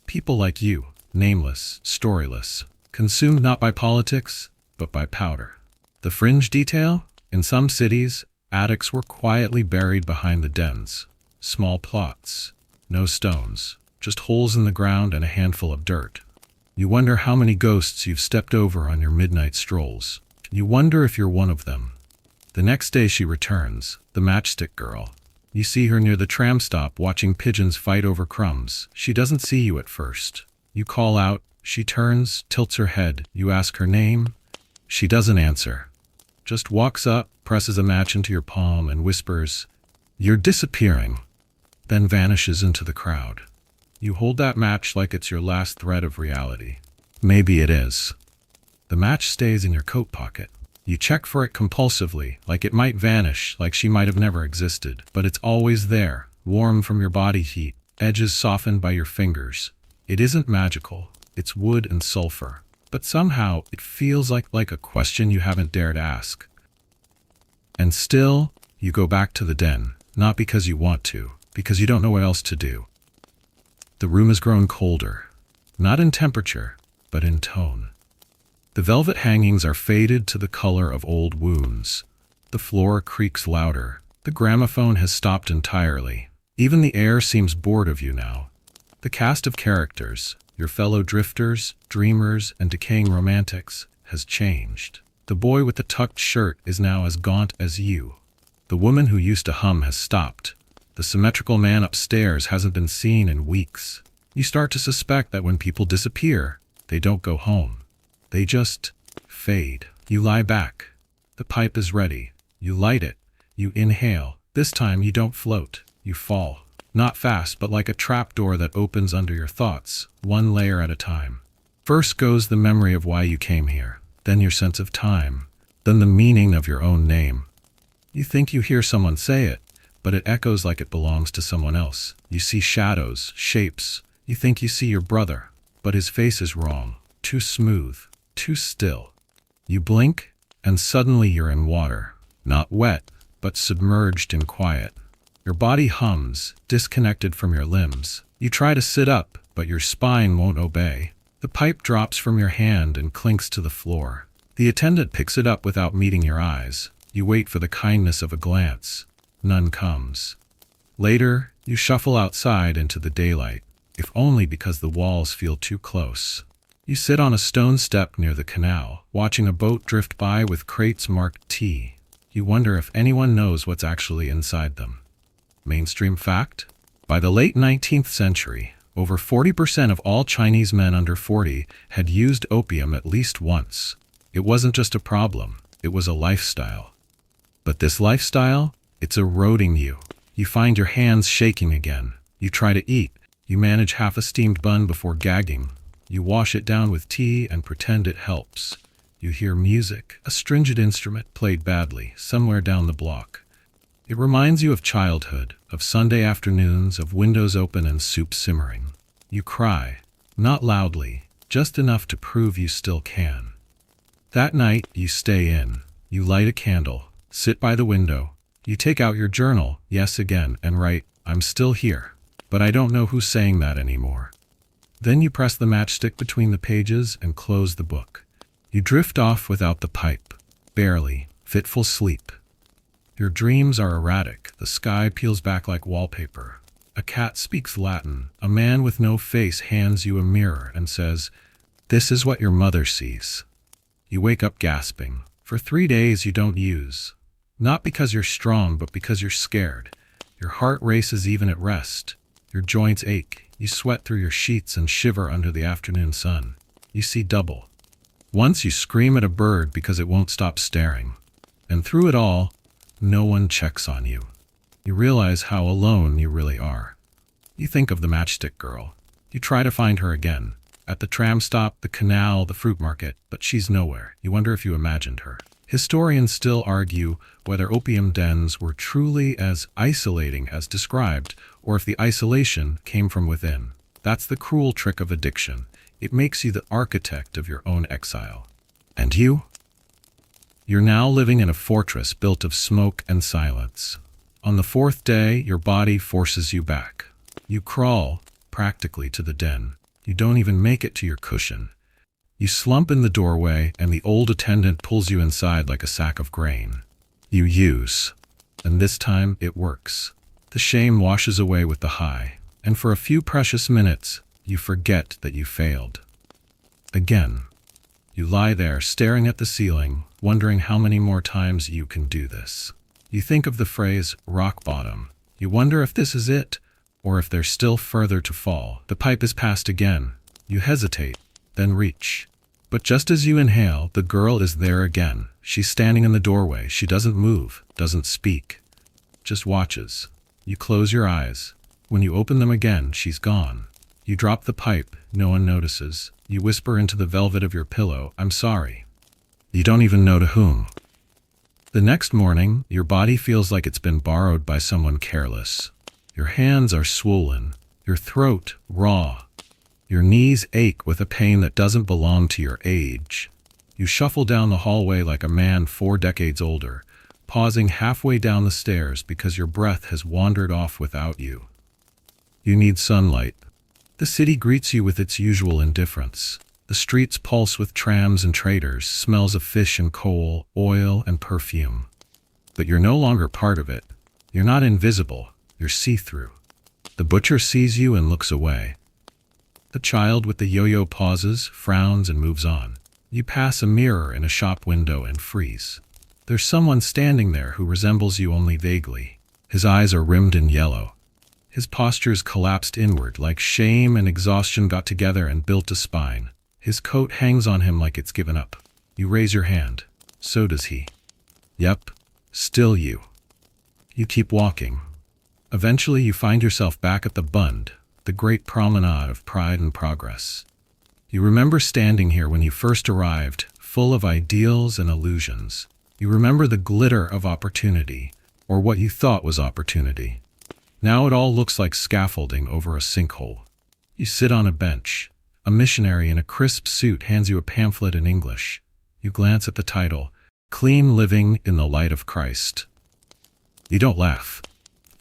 People like you, nameless, storyless, consumed not by politics, but by powder. The fringe detail? In some cities, addicts were quietly buried behind the dens. Small plots. No stones. Just holes in the ground and a handful of dirt. You wonder how many ghosts you've stepped over on your midnight strolls. You wonder if you're one of them. The next day she returns, the matchstick girl. You see her near the tram stop watching pigeons fight over crumbs. She doesn't see you at first. You call out. She turns, tilts her head. You ask her name. She doesn't answer. Just walks up, presses a match into your palm and whispers, "You're disappearing," then vanishes into the crowd. You hold that match like it's your last thread of reality. Maybe it is. The match stays in your coat pocket. You check for it compulsively, like it might vanish, like she might have never existed. But it's always there, warm from your body heat, edges softened by your fingers. It isn't magical. It's wood and sulfur. But somehow, it feels like a question you haven't dared ask. And still, you go back to the den, not because you want to, because you don't know what else to do. The room has grown colder, not in temperature, but in tone. The velvet hangings are faded to the color of old wounds. The floor creaks louder. The gramophone has stopped entirely. Even the air seems bored of you now. The cast of characters, your fellow drifters, dreamers, and decaying romantics, has changed. The boy with the tucked shirt is now as gaunt as you. The woman who used to hum has stopped. The symmetrical man upstairs hasn't been seen in weeks. You start to suspect that when people disappear, they don't go home. They just fade. You lie back. The pipe is ready. You light it. You inhale. This time you don't float. You fall. Not fast, but like a trapdoor that opens under your thoughts, one layer at a time. First goes the memory of why you came here. Then your sense of time. Then the meaning of your own name. You think you hear someone say it, but it echoes like it belongs to someone else. You see shadows, shapes. You think you see your brother, but his face is wrong. Too smooth. Too still. You blink, and suddenly you're in water. Not wet, but submerged in quiet. Your body hums, disconnected from your limbs. You try to sit up, but your spine won't obey. The pipe drops from your hand and clinks to the floor. The attendant picks it up without meeting your eyes. You wait for the kindness of a glance. None comes. Later, you shuffle outside into the daylight, if only because the walls feel too close. You sit on a stone step near the canal, watching a boat drift by with crates marked T. You wonder if anyone knows what's actually inside them. Mainstream fact? By the late 19th century, over 40% of all Chinese men under 40 had used opium at least once. It wasn't just a problem, it was a lifestyle. But this lifestyle, it's eroding you. You find your hands shaking again. You try to eat. You manage half a steamed bun before gagging. You wash it down with tea and pretend it helps. You hear music, a stringent instrument played badly, somewhere down the block. It reminds you of childhood, of Sunday afternoons, of windows open and soup simmering. You cry, not loudly, just enough to prove you still can. That night, you stay in. You light a candle, sit by the window. You take out your journal, yes again, and write, "I'm still here, but I don't know who's saying that anymore." Then you press the matchstick between the pages and close the book. You drift off without the pipe, barely, fitful sleep. Your dreams are erratic. The sky peels back like wallpaper. A cat speaks Latin. A man with no face hands you a mirror and says, "This is what your mother sees." You wake up gasping. For 3 days you don't use. Not because you're strong, but because you're scared. Your heart races even at rest. Your joints ache. You sweat through your sheets and shiver under the afternoon sun. You see double. Once you scream at a bird because it won't stop staring. And through it all, no one checks on you. You realize how alone you really are. You think of the matchstick girl. You try to find her again. At the tram stop, the canal, the fruit market, but she's nowhere. You wonder if you imagined her. Historians still argue whether opium dens were truly as isolating as described, or if the isolation came from within. That's the cruel trick of addiction. It makes you the architect of your own exile. And you? You're now living in a fortress built of smoke and silence. On the 4th day, your body forces you back. You crawl, practically, to the den. You don't even make it to your cushion. You slump in the doorway, and the old attendant pulls you inside like a sack of grain. You use. And this time, it works. The shame washes away with the high, and for a few precious minutes, you forget that you failed. Again. You lie there, staring at the ceiling, wondering how many more times you can do this. You think of the phrase, rock bottom. You wonder if this is it, or if there's still further to fall. The pipe is passed again. You hesitate, then reach. But just as you inhale, the girl is there again. She's standing in the doorway. She doesn't move, doesn't speak, just watches. You close your eyes. When you open them again, she's gone. You drop the pipe. No one notices. You whisper into the velvet of your pillow, "I'm sorry." You don't even know to whom. The next morning, your body feels like it's been borrowed by someone careless. Your hands are swollen, your throat raw. Your knees ache with a pain that doesn't belong to your age. You shuffle down the hallway like a man 4 decades older, pausing halfway down the stairs because your breath has wandered off without you. You need sunlight. The city greets you with its usual indifference. The streets pulse with trams and traders, smells of fish and coal, oil and perfume. But you're no longer part of it. You're not invisible. You're see-through. The butcher sees you and looks away. The child with the yo-yo pauses, frowns, and moves on. You pass a mirror in a shop window and freeze. There's someone standing there who resembles you only vaguely. His eyes are rimmed in yellow. His posture's collapsed inward, like shame and exhaustion got together and built a spine. His coat hangs on him like it's given up. You raise your hand. So does he. Yep, still you. You keep walking. Eventually you find yourself back at the Bund, the great promenade of pride and progress. You remember standing here when you first arrived, full of ideals and illusions. You remember the glitter of opportunity, or what you thought was opportunity. Now it all looks like scaffolding over a sinkhole. You sit on a bench. A missionary in a crisp suit hands you a pamphlet in English. You glance at the title, "Clean Living in the Light of Christ." You don't laugh.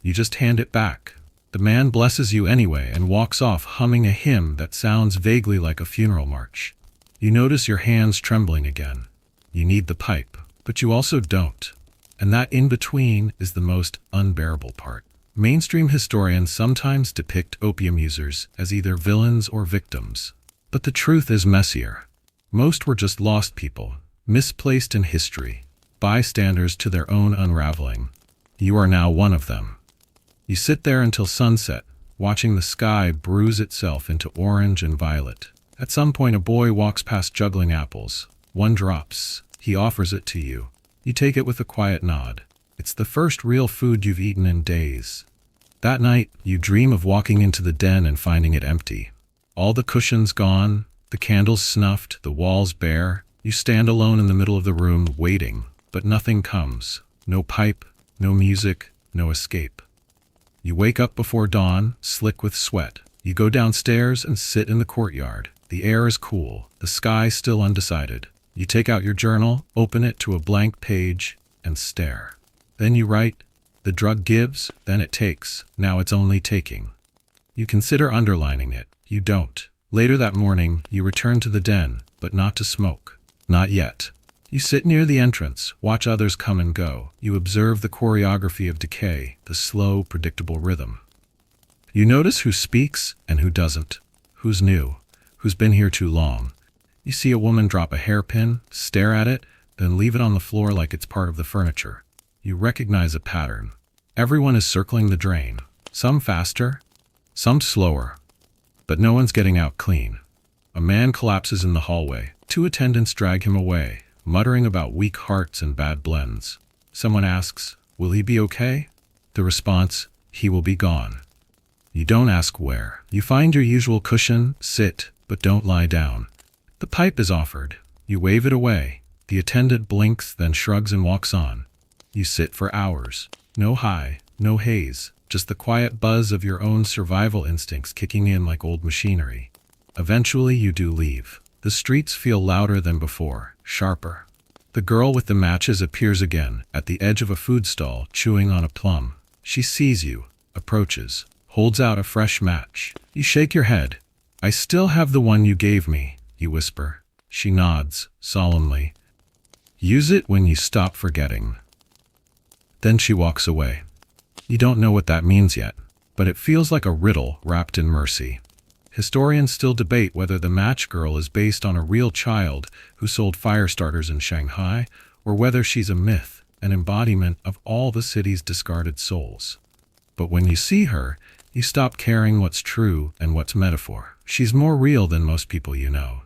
You just hand it back. The man blesses you anyway and walks off humming a hymn that sounds vaguely like a funeral march. You notice your hands trembling again. You need the pipe, but you also don't. And that in-between is the most unbearable part. Mainstream historians sometimes depict opium users as either villains or victims. But the truth is messier. Most were just lost people, misplaced in history, bystanders to their own unraveling. You are now one of them. You sit there until sunset, watching the sky bruise itself into orange and violet. At some point a boy walks past juggling apples. One drops. He offers it to you. You take it with a quiet nod. It's the first real food you've eaten in days. That night, you dream of walking into the den and finding it empty. All the cushions gone, the candles snuffed, the walls bare. You stand alone in the middle of the room, waiting, but nothing comes. No pipe, no music, no escape. You wake up before dawn, slick with sweat. You go downstairs and sit in the courtyard. The air is cool, the sky still undecided. You take out your journal, open it to a blank page, and stare. Then you write, "The drug gives, then it takes, now it's only taking." You consider underlining it. You don't. Later that morning, you return to the den, but not to smoke. Not yet. You sit near the entrance, watch others come and go. You observe the choreography of decay, the slow, predictable rhythm. You notice who speaks and who doesn't, who's new, who's been here too long. You see a woman drop a hairpin, stare at it, then leave it on the floor like it's part of the furniture. You recognize a pattern. Everyone is circling the drain, some faster, some slower, but no one's getting out clean. A man collapses in the hallway. 2 attendants drag him away, muttering about weak hearts and bad blends. Someone asks, "Will he be okay?" The response, "He will be gone." You don't ask where. You find your usual cushion, sit, but don't lie down. The pipe is offered. You wave it away. The attendant blinks, then shrugs and walks on. You sit for hours. No high, no haze, just the quiet buzz of your own survival instincts kicking in like old machinery. Eventually you do leave. The streets feel louder than before, sharper. The girl with the matches appears again, at the edge of a food stall, chewing on a plum. She sees you, approaches, holds out a fresh match. You shake your head. "I still have the one you gave me," you whisper. She nods, solemnly. "Use it when you stop forgetting." Then she walks away. You don't know what that means yet, but it feels like a riddle wrapped in mercy. Historians still debate whether the match girl is based on a real child who sold fire starters in Shanghai, or whether she's a myth, an embodiment of all the city's discarded souls. But when you see her, you stop caring what's true and what's metaphor. She's more real than most people you know.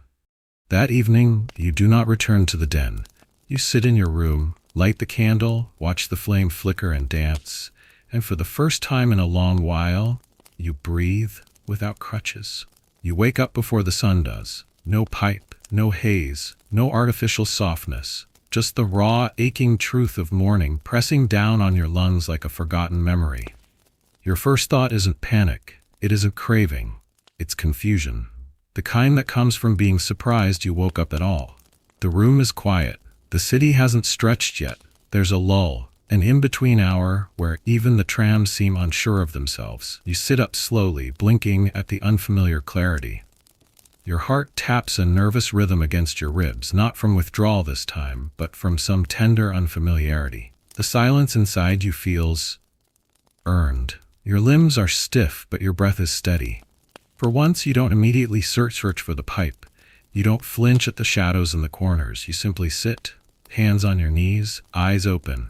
That evening, you do not return to the den. You sit in your room, light the candle, watch the flame flicker and dance, and for the first time in a long while, you breathe without crutches. You wake up before the sun does. No pipe, no haze, no artificial softness. Just the raw, aching truth of morning pressing down on your lungs like a forgotten memory. Your first thought isn't panic. It isn't craving. It's confusion. The kind that comes from being surprised you woke up at all. The room is quiet. The city hasn't stretched yet. There's a lull, an in-between hour where even the trams seem unsure of themselves. You sit up slowly, blinking at the unfamiliar clarity. Your heart taps a nervous rhythm against your ribs, not from withdrawal this time, but from some tender unfamiliarity. The silence inside you feels earned. Your limbs are stiff, but your breath is steady. For once, you don't immediately search for the pipe. You don't flinch at the shadows in the corners. You simply sit, hands on your knees, eyes open.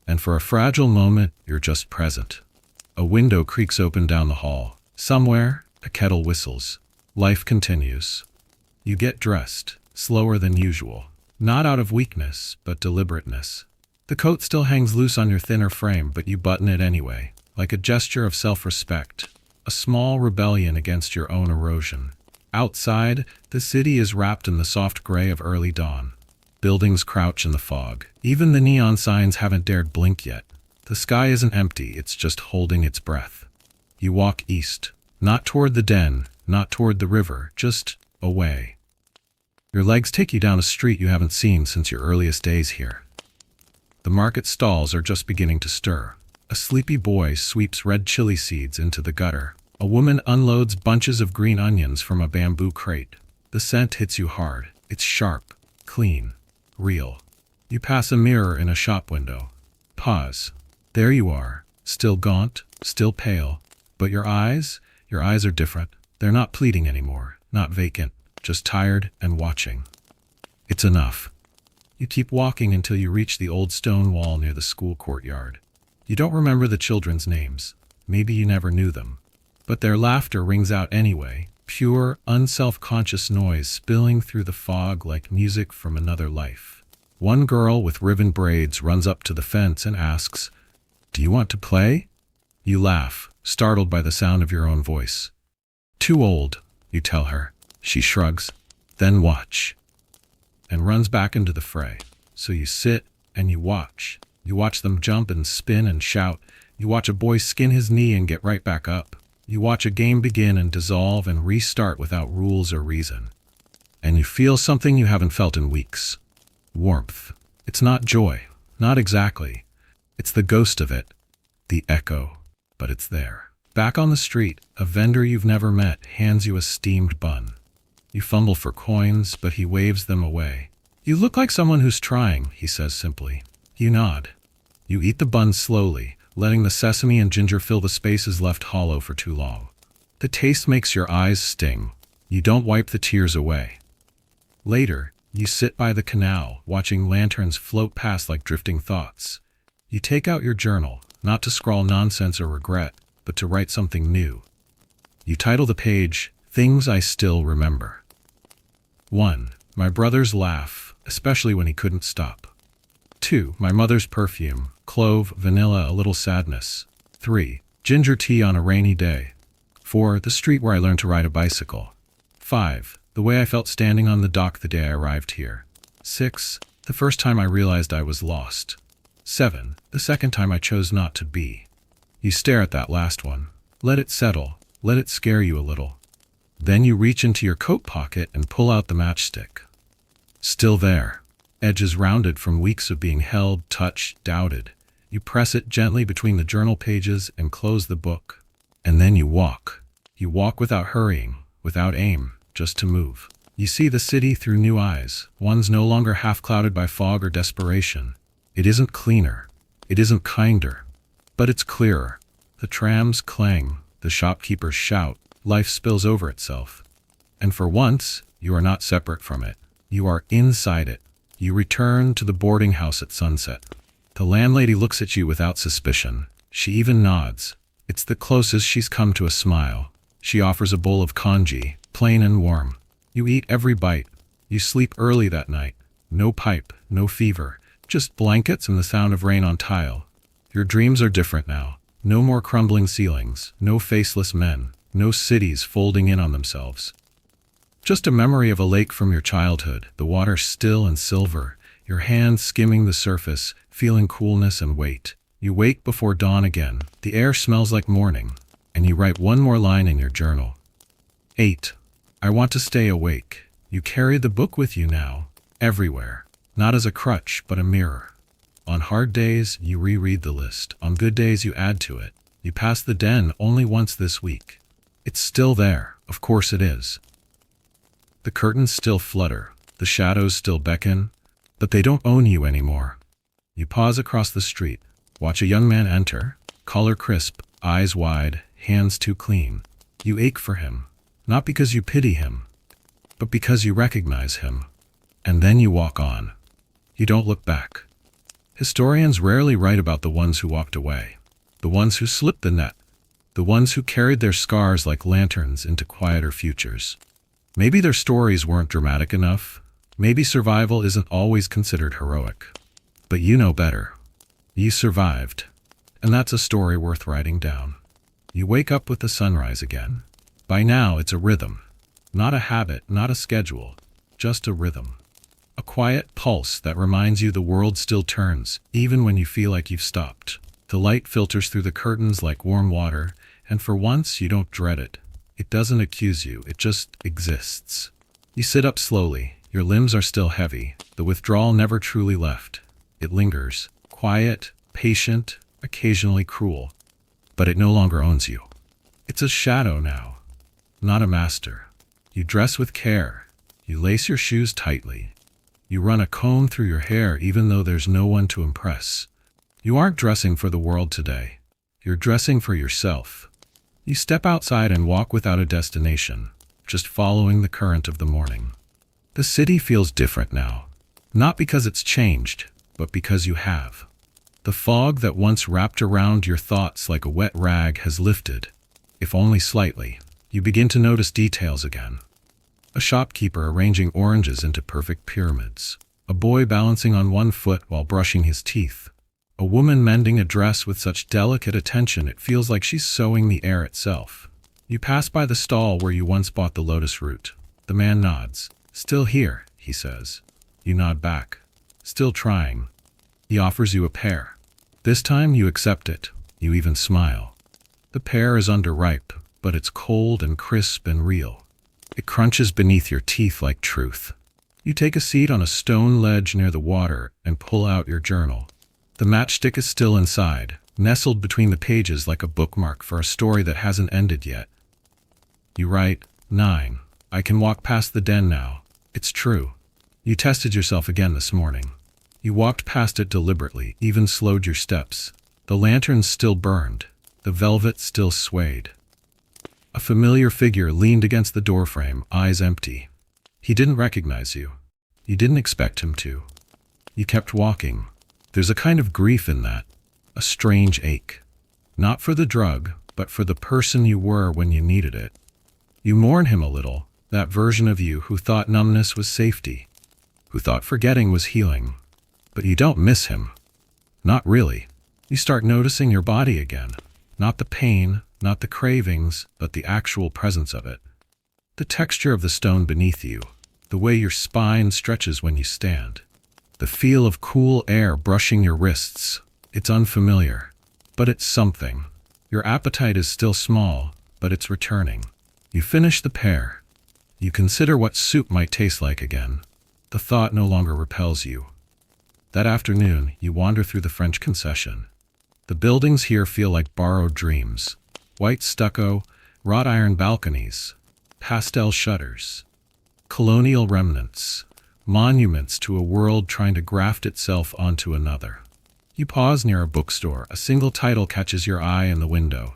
And for a fragile moment, you're just present. A window creaks open down the hall. Somewhere, a kettle whistles. Life continues. You get dressed, slower than usual. Not out of weakness, but deliberateness. The coat still hangs loose on your thinner frame, but you button it anyway, like a gesture of self-respect, a small rebellion against your own erosion. Outside, the city is wrapped in the soft gray of early dawn. Buildings crouch in the fog. Even the neon signs haven't dared blink yet. The sky isn't empty, it's just holding its breath. You walk east, not toward the den, not toward the river, just away. Your legs take you down a street you haven't seen since your earliest days here. The market stalls are just beginning to stir. A sleepy boy sweeps red chili seeds into the gutter. A woman unloads bunches of green onions from a bamboo crate. The scent hits you hard. It's sharp, clean, real. You pass a mirror in a shop window. Pause. There you are, still gaunt, still pale. But your eyes are different. They're not pleading anymore, not vacant, just tired and watching. It's enough. You keep walking until you reach the old stone wall near the school courtyard. You don't remember the children's names. Maybe you never knew them. But their laughter rings out anyway, pure, unself-conscious noise spilling through the fog like music from another life. One girl with ribbon braids runs up to the fence and asks, "Do you want to play?" You laugh, startled by the sound of your own voice. "Too old," you tell her. She shrugs, "Then watch," and runs back into the fray. So you sit and you watch. You watch them jump and spin and shout. You watch a boy skin his knee and get right back up. You watch a game begin and dissolve and restart without rules or reason. And you feel something you haven't felt in weeks. Warmth. It's not joy. Not exactly. It's the ghost of it. The echo. But it's there. Back on the street, a vendor you've never met hands you a steamed bun. You fumble for coins, but he waves them away. "You look like someone who's trying," he says simply. You nod. You eat the bun slowly, letting the sesame and ginger fill the spaces left hollow for too long. The taste makes your eyes sting. You don't wipe the tears away. Later, you sit by the canal, watching lanterns float past like drifting thoughts. You take out your journal, not to scrawl nonsense or regret, but to write something new. You title the page, "Things I Still Remember." 1. My brother's laugh, especially when he couldn't stop. 2. My mother's perfume, clove, vanilla, a little sadness. 3. Ginger tea on a rainy day. 4. The street where I learned to ride a bicycle. 5. The way I felt standing on the dock the day I arrived here. 6. The first time I realized I was lost. 7. The second time I chose not to be. You stare at that last one. Let it settle. Let it scare you a little. Then you reach into your coat pocket and pull out the matchstick. Still there. Edges rounded from weeks of being held, touched, doubted. You press it gently between the journal pages and close the book. And then you walk. You walk without hurrying, without aim, just to move. You see the city through new eyes, ones no longer half-clouded by fog or desperation. It isn't cleaner. It isn't kinder. But it's clearer. The trams clang, the shopkeepers shout, life spills over itself. And for once, you are not separate from it. You are inside it. You return to the boarding house at sunset. The landlady looks at you without suspicion. She even nods. It's the closest she's come to a smile. She offers a bowl of congee, plain and warm. You eat every bite, You sleep early that night. No pipe, no fever, just blankets and the sound of rain on tile. Your dreams are different now. No more crumbling ceilings, no faceless men, no cities folding in on themselves. Just a memory of a lake from your childhood, the water still and silver, your hands skimming the surface, feeling coolness and weight. You wake before dawn again, the air smells like morning, and you write one more line in your journal. 8. I want to stay awake. You carry the book with you now, everywhere, not as a crutch but a mirror. On hard days, you reread the list. On good days, you add to it. You pass the den only once this week. It's still there. Of course it is. The curtains still flutter. The shadows still beckon. But they don't own you anymore. You pause across the street. Watch a young man enter. Collar crisp, eyes wide, hands too clean. You ache for him. Not because you pity him, but because you recognize him. And then you walk on. You don't look back. Historians rarely write about the ones who walked away, the ones who slipped the net, the ones who carried their scars like lanterns into quieter futures. Maybe their stories weren't dramatic enough. Maybe survival isn't always considered heroic. But you know better. You survived, and that's a story worth writing down. You wake up with the sunrise again. By now, it's a rhythm. Not a habit, not a schedule, just a rhythm. A quiet pulse that reminds you the world still turns, even when you feel like you've stopped. The light filters through the curtains like warm water, and for once you don't dread it. It doesn't accuse you, it just exists. You sit up slowly, your limbs are still heavy, the withdrawal never truly left. It lingers, quiet, patient, occasionally cruel. But it no longer owns you. It's a shadow now, not a master. You dress with care, you lace your shoes tightly. You run a comb through your hair even though there's no one to impress. You aren't dressing for the world today. You're dressing for yourself. You step outside and walk without a destination, just following the current of the morning. The city feels different now, not because it's changed, but because you have. The fog that once wrapped around your thoughts like a wet rag has lifted, if only slightly. You begin to notice details again. A shopkeeper arranging oranges into perfect pyramids. A boy balancing on one foot while brushing his teeth. A woman mending a dress with such delicate attention it feels like she's sewing the air itself. You pass by the stall where you once bought the lotus root. The man nods. Still here, he says. You nod back. Still trying. He offers you a pear. This time you accept it. You even smile. The pear is underripe, but it's cold and crisp and real. It crunches beneath your teeth like truth. You take a seat on a stone ledge near the water and pull out your journal. The matchstick is still inside, nestled between the pages like a bookmark for a story that hasn't ended yet. You write, 9. I can walk past the den now. It's true. You tested yourself again this morning. You walked past it deliberately, even slowed your steps. The lanterns still burned. The velvet still swayed. A familiar figure leaned against the doorframe, eyes empty. He didn't recognize you. You didn't expect him to. You kept walking. There's a kind of grief in that, a strange ache. Not for the drug, but for the person you were when you needed it. You mourn him a little, that version of you who thought numbness was safety, who thought forgetting was healing. But you don't miss him. Not really. You start noticing your body again. Not the pain, not the cravings, but the actual presence of it. The texture of the stone beneath you, the way your spine stretches when you stand, the feel of cool air brushing your wrists. It's unfamiliar, but it's something. Your appetite is still small, but it's returning. You finish the pear. You consider what soup might taste like again. The thought no longer repels you. That afternoon, you wander through the French concession. The buildings here feel like borrowed dreams. White stucco, wrought iron balconies, pastel shutters, colonial remnants, monuments to a world trying to graft itself onto another. You pause near a bookstore. A single title catches your eye in the window.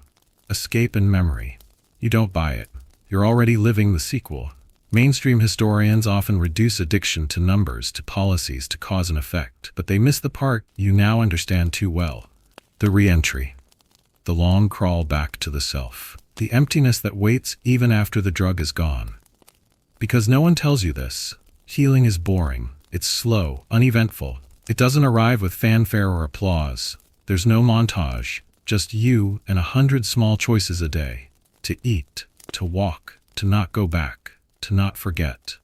Escape in Memory. You don't buy it. You're already living the sequel. Mainstream historians often reduce addiction to numbers, to policies, to cause and effect, but they miss the part you now understand too well. The re-entry. The long crawl back to the self. The emptiness that waits even after the drug is gone. Because no one tells you this, Healing is boring. It's slow, uneventful. It doesn't arrive with fanfare or applause. There's no montage, just you and 100 small choices a day. To eat, to walk, to not go back, to not forget.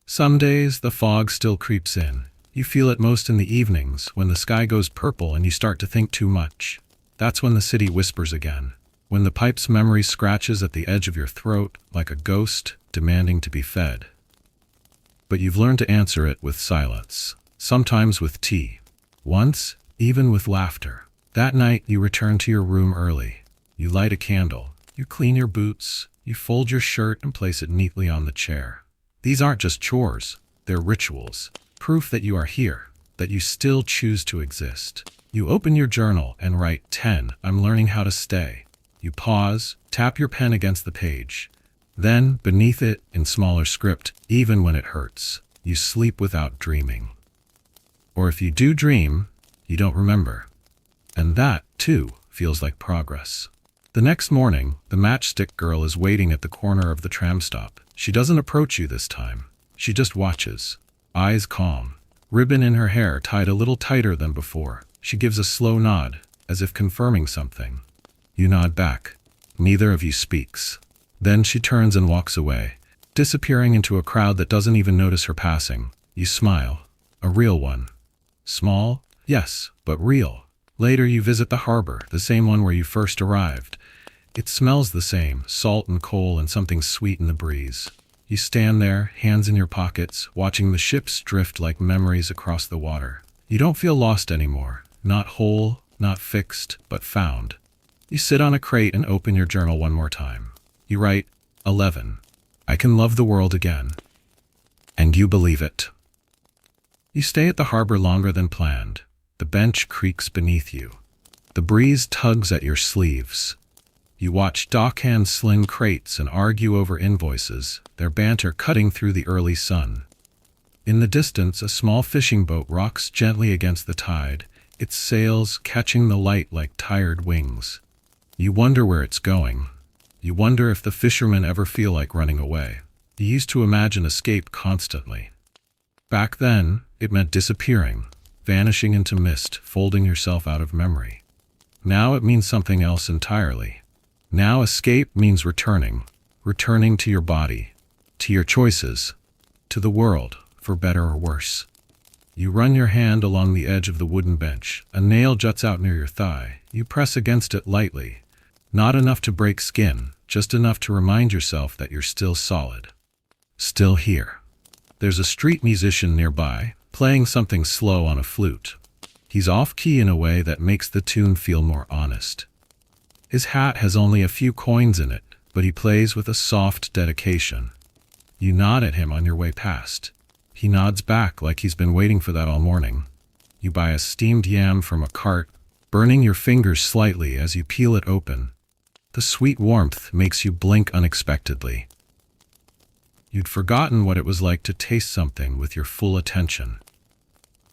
Some days the fog still creeps in. You feel it most in the evenings when the sky goes purple and you start to think too much. That's when the city whispers again. When the pipe's memory scratches at the edge of your throat like a ghost demanding to be fed. But you've learned to answer it with silence, sometimes with tea, once even with laughter. That night you return to your room early. You light a candle, you clean your boots, you fold your shirt and place it neatly on the chair. These aren't just chores, they're rituals, proof that you are here, that you still choose to exist. You open your journal and write 10, I'm learning how to stay. You pause, tap your pen against the page. Then, beneath it, in smaller script, even when it hurts, you sleep without dreaming. Or if you do dream, you don't remember. And that, too, feels like progress. The next morning, the matchstick girl is waiting at the corner of the tram stop. She doesn't approach you this time. She just watches, eyes calm, ribbon in her hair tied a little tighter than before. She gives a slow nod, as if confirming something. You nod back. Neither of you speaks. Then she turns and walks away, disappearing into a crowd that doesn't even notice her passing. You smile. A real one. Small? Yes, but real. Later you visit the harbor, the same one where you first arrived. It smells the same, salt and coal and something sweet in the breeze. You stand there, hands in your pockets, watching the ships drift like memories across the water. You don't feel lost anymore. Not whole, not fixed, but found. You sit on a crate and open your journal one more time. You write, 11. I can love the world again. And you believe it. You stay at the harbor longer than planned. The bench creaks beneath you. The breeze tugs at your sleeves. You watch dockhands sling crates and argue over invoices, their banter cutting through the early sun. In the distance, a small fishing boat rocks gently against the tide, its sails catching the light like tired wings. You wonder where it's going. You wonder if the fishermen ever feel like running away. You used to imagine escape constantly. Back then, it meant disappearing, vanishing into mist, folding yourself out of memory. Now it means something else entirely. Now escape means returning to your body, to your choices, to the world, for better or worse. You run your hand along the edge of the wooden bench. A nail juts out near your thigh. You press against it lightly. Not enough to break skin, just enough to remind yourself that you're still solid. Still here. There's a street musician nearby, playing something slow on a flute. He's off-key in a way that makes the tune feel more honest. His hat has only a few coins in it, but he plays with a soft dedication. You nod at him on your way past. He nods back like he's been waiting for that all morning. You buy a steamed yam from a cart, burning your fingers slightly as you peel it open. The sweet warmth makes you blink unexpectedly. You'd forgotten what it was like to taste something with your full attention.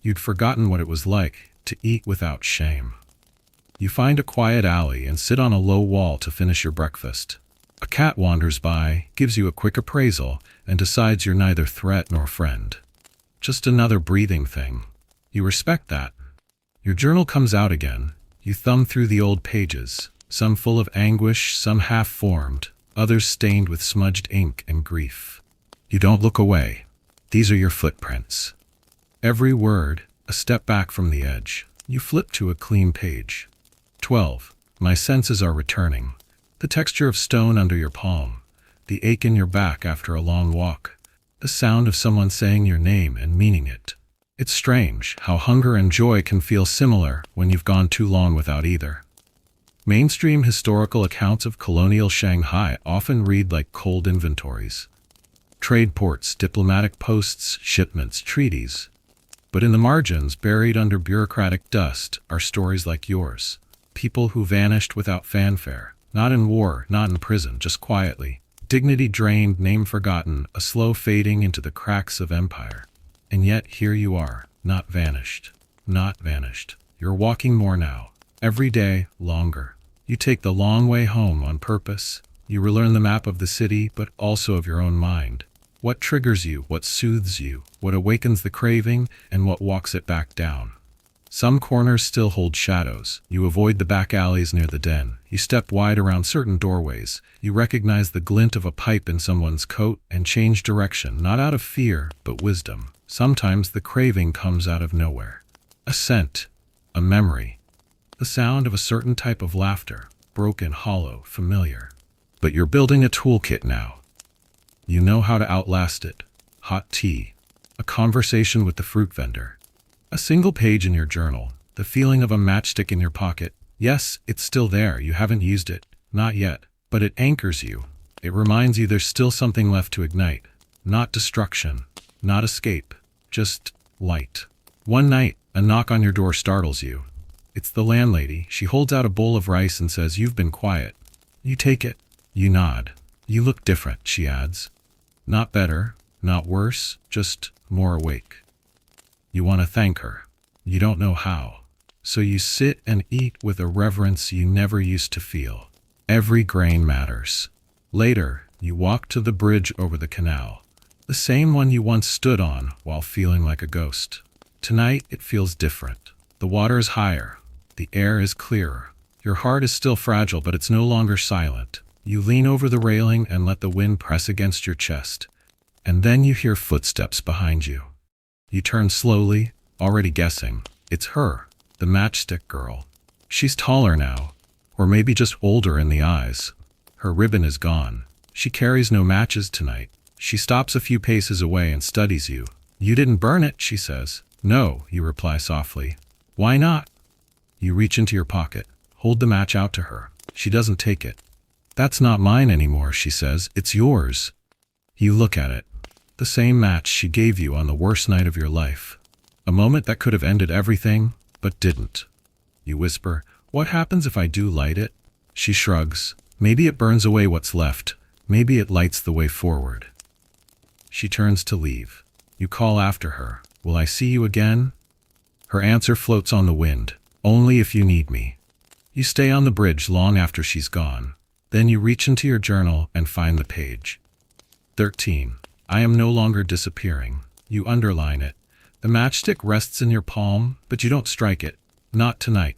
You'd forgotten what it was like to eat without shame. You find a quiet alley and sit on a low wall to finish your breakfast. A cat wanders by, gives you a quick appraisal, and decides you're neither threat nor friend. Just another breathing thing. You respect that. Your journal comes out again. You thumb through the old pages, some full of anguish, some half-formed, others stained with smudged ink and grief. You don't look away. These are your footprints. Every word, a step back from the edge. You flip to a clean page. 12. My senses are returning. The texture of stone under your palm. The ache in your back after a long walk. The sound of someone saying your name and meaning it. It's strange how hunger and joy can feel similar when you've gone too long without either. Mainstream historical accounts of colonial Shanghai often read like cold inventories. Trade ports, diplomatic posts, shipments, treaties. But in the margins, buried under bureaucratic dust, are stories like yours. People who vanished without fanfare. Not in war, not in prison, just quietly. Dignity drained, name forgotten, a slow fading into the cracks of empire. And yet here you are, not vanished. Not vanished. You're walking more now. Every day, longer. You take the long way home on purpose. You relearn the map of the city, but also of your own mind. What triggers you, what soothes you, what awakens the craving, and what walks it back down. Some corners still hold shadows. You avoid the back alleys near the den. You step wide around certain doorways. You recognize the glint of a pipe in someone's coat and change direction, not out of fear, but wisdom. Sometimes the craving comes out of nowhere. A scent, a memory, the sound of a certain type of laughter, broken, hollow, familiar. But you're building a toolkit now. You know how to outlast it. Hot tea, a conversation with the fruit vendor, a single page in your journal, the feeling of a matchstick in your pocket. Yes, it's still there. You haven't used it. Not yet. But it anchors you. It reminds you there's still something left to ignite. Not destruction. Not escape. Just light. One night, a knock on your door startles you. It's the landlady. She holds out a bowl of rice and says, "You've been quiet." You take it. You nod. "You look different," she adds. Not better. Not worse. Just more awake. You want to thank her. You don't know how. So you sit and eat with a reverence you never used to feel. Every grain matters. Later, you walk to the bridge over the canal, the same one you once stood on while feeling like a ghost. Tonight, it feels different. The water is higher. The air is clearer. Your heart is still fragile, but it's no longer silent. You lean over the railing and let the wind press against your chest. And then you hear footsteps behind you. You turn slowly, already guessing. It's her, the matchstick girl. She's taller now, or maybe just older in the eyes. Her ribbon is gone. She carries no matches tonight. She stops a few paces away and studies you. "You didn't burn it," she says. "No," you reply softly. "Why not?" You reach into your pocket, hold the match out to her. She doesn't take it. "That's not mine anymore," she says. "It's yours." You look at it. The same match she gave you on the worst night of your life. A moment that could have ended everything, but didn't. You whisper, "What happens if I do light it?" She shrugs. "Maybe it burns away what's left. Maybe it lights the way forward." She turns to leave. You call after her. "Will I see you again?" Her answer floats on the wind. "Only if you need me." You stay on the bridge long after she's gone. Then you reach into your journal and find the page. 13. I am no longer disappearing. You underline it. The matchstick rests in your palm, but you don't strike it. Not tonight.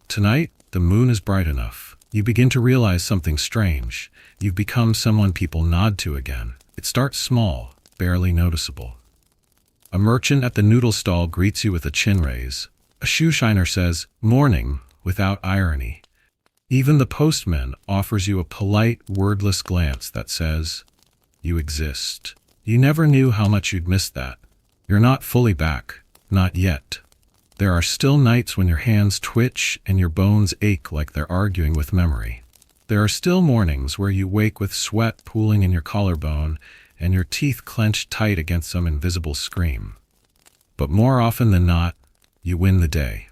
Tonight, the moon is bright enough. You begin to realize something strange. You've become someone people nod to again. It starts small, barely noticeable. A merchant at the noodle stall greets you with a chin raise. A shoe shiner says, "Morning," without irony. Even the postman offers you a polite, wordless glance that says, "You exist." You never knew how much you'd missed that. You're not fully back. Not yet. There are still nights when your hands twitch and your bones ache like they're arguing with memory. There are still mornings where you wake with sweat pooling in your collarbone and your teeth clenched tight against some invisible scream. But more often than not, you win the day.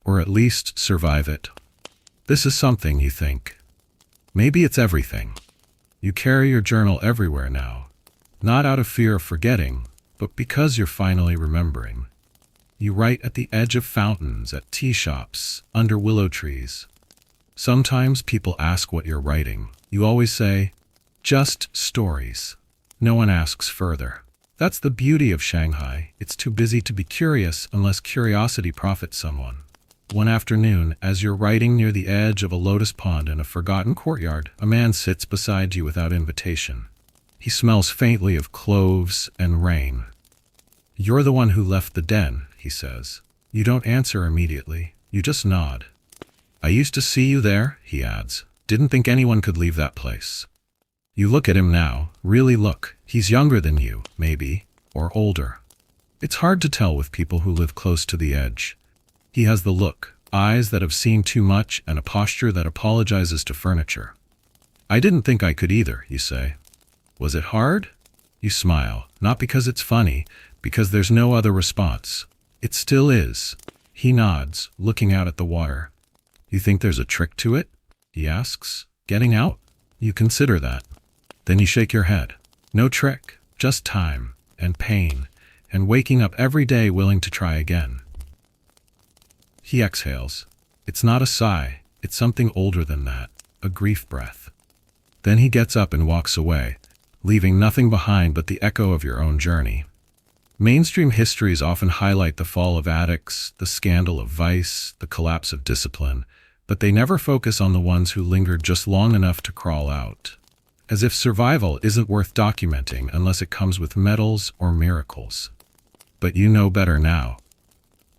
Or at least survive it. This is something, you think. Maybe it's everything. You carry your journal everywhere now. Not out of fear of forgetting, but because you're finally remembering. You write at the edge of fountains, at tea shops, under willow trees. Sometimes people ask what you're writing. You always say, "Just stories." No one asks further. That's the beauty of Shanghai. It's too busy to be curious unless curiosity profits someone. One afternoon, as you're writing near the edge of a lotus pond in a forgotten courtyard, a man sits beside you without invitation. He smells faintly of cloves and rain. "You're the one who left the den," he says. You don't answer immediately. You just nod. "I used to see you there," he adds. "Didn't think anyone could leave that place." You look at him now. Really look. He's younger than you, maybe, or older. It's hard to tell with people who live close to the edge. He has the look, eyes that have seen too much, and a posture that apologizes to furniture. "I didn't think I could either," you say. "Was it hard?" You smile, not because it's funny, because there's no other response. It still is. He nods, looking out at the water. "You think there's a trick to it?" he asks. "Getting out?" You consider that. Then you shake your head. No trick, just time, and pain, and waking up every day willing to try again. He exhales. It's not a sigh, it's something older than that, a grief breath. Then he gets up and walks away, leaving nothing behind but the echo of your own journey. Mainstream histories often highlight the fall of addicts, the scandal of vice, the collapse of discipline, but they never focus on the ones who lingered just long enough to crawl out. As if survival isn't worth documenting unless it comes with medals or miracles. But you know better now.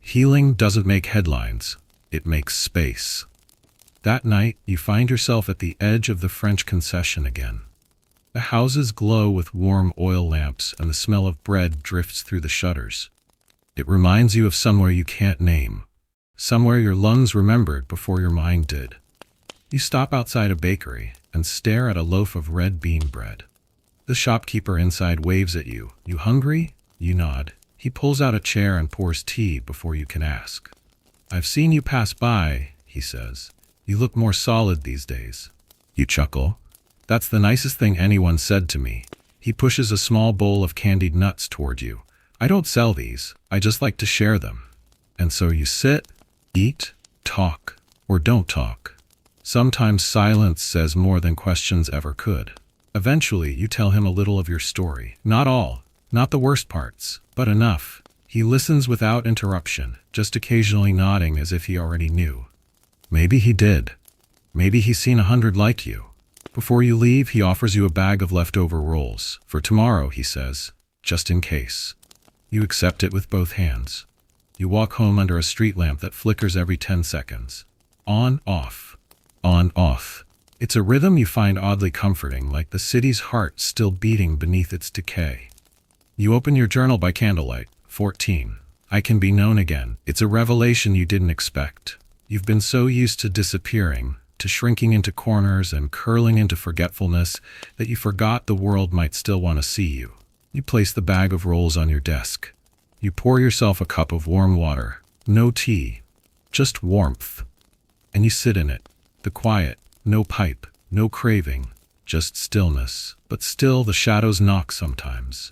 Healing doesn't make headlines, it makes space. That night, you find yourself at the edge of the French concession again. The houses glow with warm oil lamps and the smell of bread drifts through the shutters. It reminds you of somewhere you can't name, somewhere your lungs remembered before your mind did. You stop outside a bakery and stare at a loaf of red bean bread. The shopkeeper inside waves at you. You hungry? You nod. He pulls out a chair and pours tea before you can ask. "I've seen you pass by," he says. "You look more solid these days." You chuckle. "That's the nicest thing anyone said to me." He pushes a small bowl of candied nuts toward you. "I don't sell these. I just like to share them." And so you sit, eat, talk, or don't talk. Sometimes silence says more than questions ever could. Eventually, you tell him a little of your story. Not all, not the worst parts, but enough. He listens without interruption, just occasionally nodding as if he already knew. Maybe he did. Maybe he's seen 100 like you. Before you leave, he offers you a bag of leftover rolls. "For tomorrow," he says, "just in case." You accept it with both hands. You walk home under a street lamp that flickers every 10 seconds. On, off. On, off. It's a rhythm you find oddly comforting, like the city's heart still beating beneath its decay. You open your journal by candlelight. 14. I can be known again. It's a revelation you didn't expect. You've been so used to disappearing, to shrinking into corners and curling into forgetfulness, that you forgot the world might still want to see you. You place the bag of rolls on your desk. You pour yourself a cup of warm water. No tea, just warmth. And you sit in it. The quiet, no pipe, no craving, just stillness. But still the shadows knock sometimes.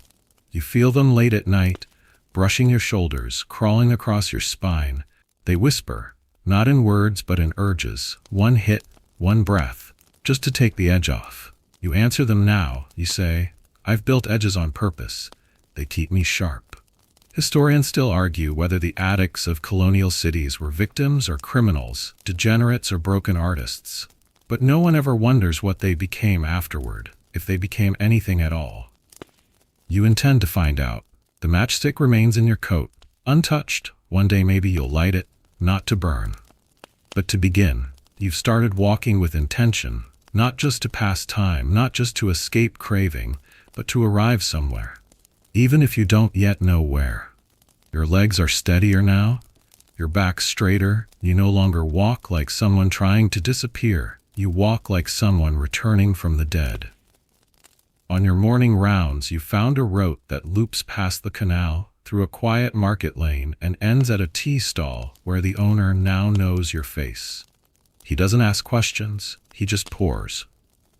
You feel them late at night, brushing your shoulders, crawling across your spine. They whisper, not in words but in urges, one hit, one breath, just to take the edge off. You answer them now. You say, "I've built edges on purpose. They keep me sharp." Historians still argue whether the addicts of colonial cities were victims or criminals, degenerates or broken artists. But no one ever wonders what they became afterward, if they became anything at all. You intend to find out. The matchstick remains in your coat, untouched. One day maybe you'll light it, not to burn, but to begin. You've started walking with intention, not just to pass time, not just to escape craving, but to arrive somewhere. Even if you don't yet know where. Your legs are steadier now, your back straighter. You no longer walk like someone trying to disappear. You walk like someone returning from the dead. On your morning rounds, you found a route that loops past the canal, through a quiet market lane, and ends at a tea stall where the owner now knows your face. He doesn't ask questions, he just pours.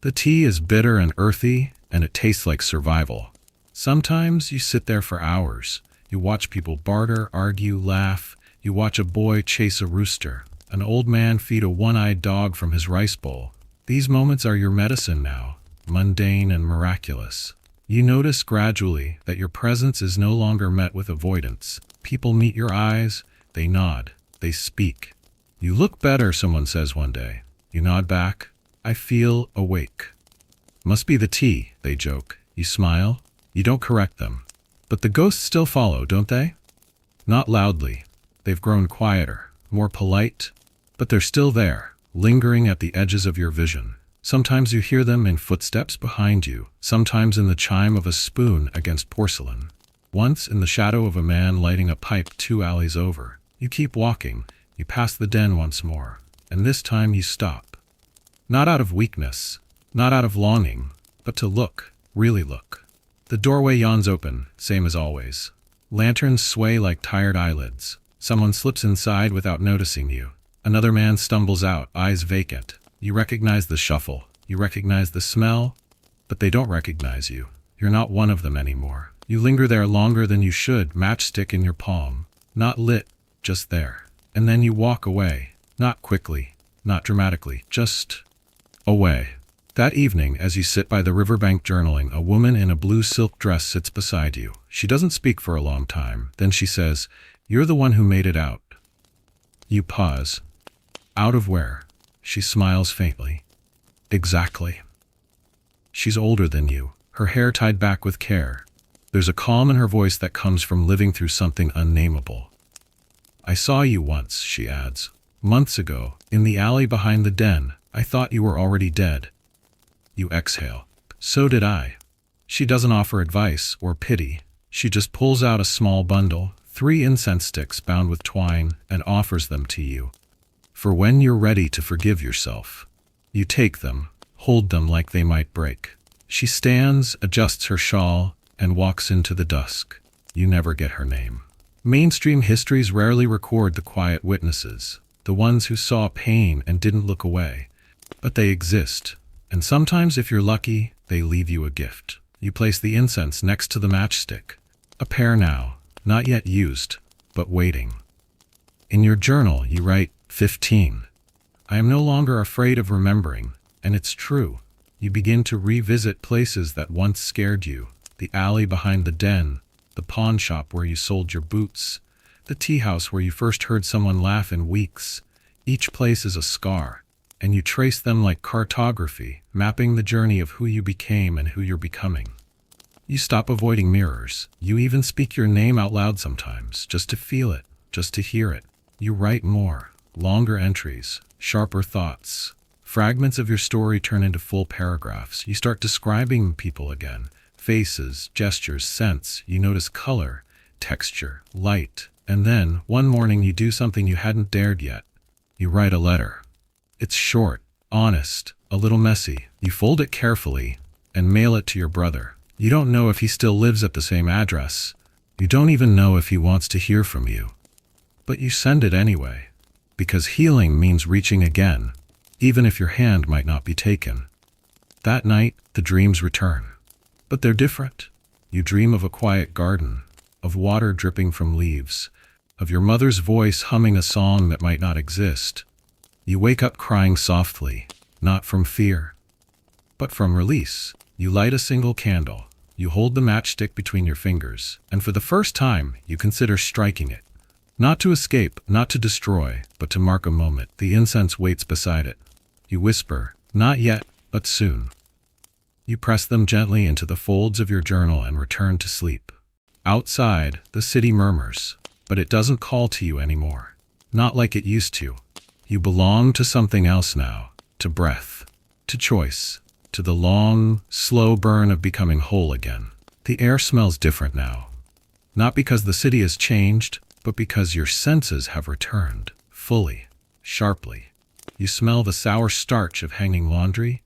The tea is bitter and earthy, and it tastes like survival. Sometimes you sit there for hours. You watch people barter, argue, laugh. You watch a boy chase a rooster, an old man feed a one-eyed dog from his rice bowl. These moments are your medicine now, mundane and miraculous. You notice gradually that your presence is no longer met with avoidance. People meet your eyes, they nod, they speak. "You look better," someone says one day. You nod back. "I feel awake." "Must be the tea," they joke. You smile. You don't correct them. But the ghosts still follow, don't they? Not loudly. They've grown quieter, more polite, but they're still there, lingering at the edges of your vision. Sometimes you hear them in footsteps behind you, sometimes in the chime of a spoon against porcelain. Once in the shadow of a man lighting a pipe 2 alleys over. You keep walking. You pass the den once more, and this time you stop. Not out of weakness, not out of longing, but to look, really look. The doorway yawns open, same as always. Lanterns sway like tired eyelids. Someone slips inside without noticing you. Another man stumbles out, eyes vacant. You recognize the shuffle. You recognize the smell, but they don't recognize you. You're not one of them anymore. You linger there longer than you should, matchstick in your palm. Not lit, just there. And then you walk away. Not quickly, not dramatically, just away. That evening, as you sit by the riverbank journaling, a woman in a blue silk dress sits beside you. She doesn't speak for a long time. Then she says, "You're the one who made it out." You pause. "Out of where?" She smiles faintly. "Exactly." She's older than you, her hair tied back with care. There's a calm in her voice that comes from living through something unnameable. "I saw you once," she adds. "Months ago, in the alley behind the den. I thought you were already dead." You exhale. "So did I." She doesn't offer advice or pity. She just pulls out a small bundle, 3 incense sticks bound with twine, and offers them to you. For when you're ready to forgive yourself. You take them, hold them like they might break. She stands, adjusts her shawl, and walks into the dusk. You never get her name. Mainstream histories rarely record the quiet witnesses, the ones who saw pain and didn't look away. But they exist. And sometimes, if you're lucky, they leave you a gift. You place the incense next to the matchstick. A pair now, not yet used, but waiting. In your journal, you write 15. I am no longer afraid of remembering, and it's true. You begin to revisit places that once scared you. The alley behind the den, the pawn shop where you sold your boots, the tea house where you first heard someone laugh in weeks. Each place is a scar, and you trace them like cartography, mapping the journey of who you became and who you're becoming. You stop avoiding mirrors. You even speak your name out loud sometimes, just to feel it, just to hear it. You write more, longer entries, sharper thoughts. Fragments of your story turn into full paragraphs. You start describing people again. Faces, gestures, scents. You notice color, texture, light. And then, one morning, you do something you hadn't dared yet. You write a letter. It's short, honest, a little messy. You fold it carefully and mail it to your brother. You don't know if he still lives at the same address. You don't even know if he wants to hear from you. But you send it anyway, because healing means reaching again, even if your hand might not be taken. That night, the dreams return. But they're different. You dream of a quiet garden, of water dripping from leaves, of your mother's voice humming a song that might not exist. You wake up crying softly, not from fear, but from release. You light a single candle. You hold the matchstick between your fingers, and for the first time, you consider striking it. Not to escape, not to destroy, but to mark a moment. The incense waits beside it. You whisper, "Not yet, but soon." You press them gently into the folds of your journal and return to sleep. Outside, the city murmurs, but it doesn't call to you anymore. Not like it used to. You belong to something else now, to breath, to choice, to the long, slow burn of becoming whole again. The air smells different now. Not because the city has changed, but because your senses have returned, fully, sharply. You smell the sour starch of hanging laundry,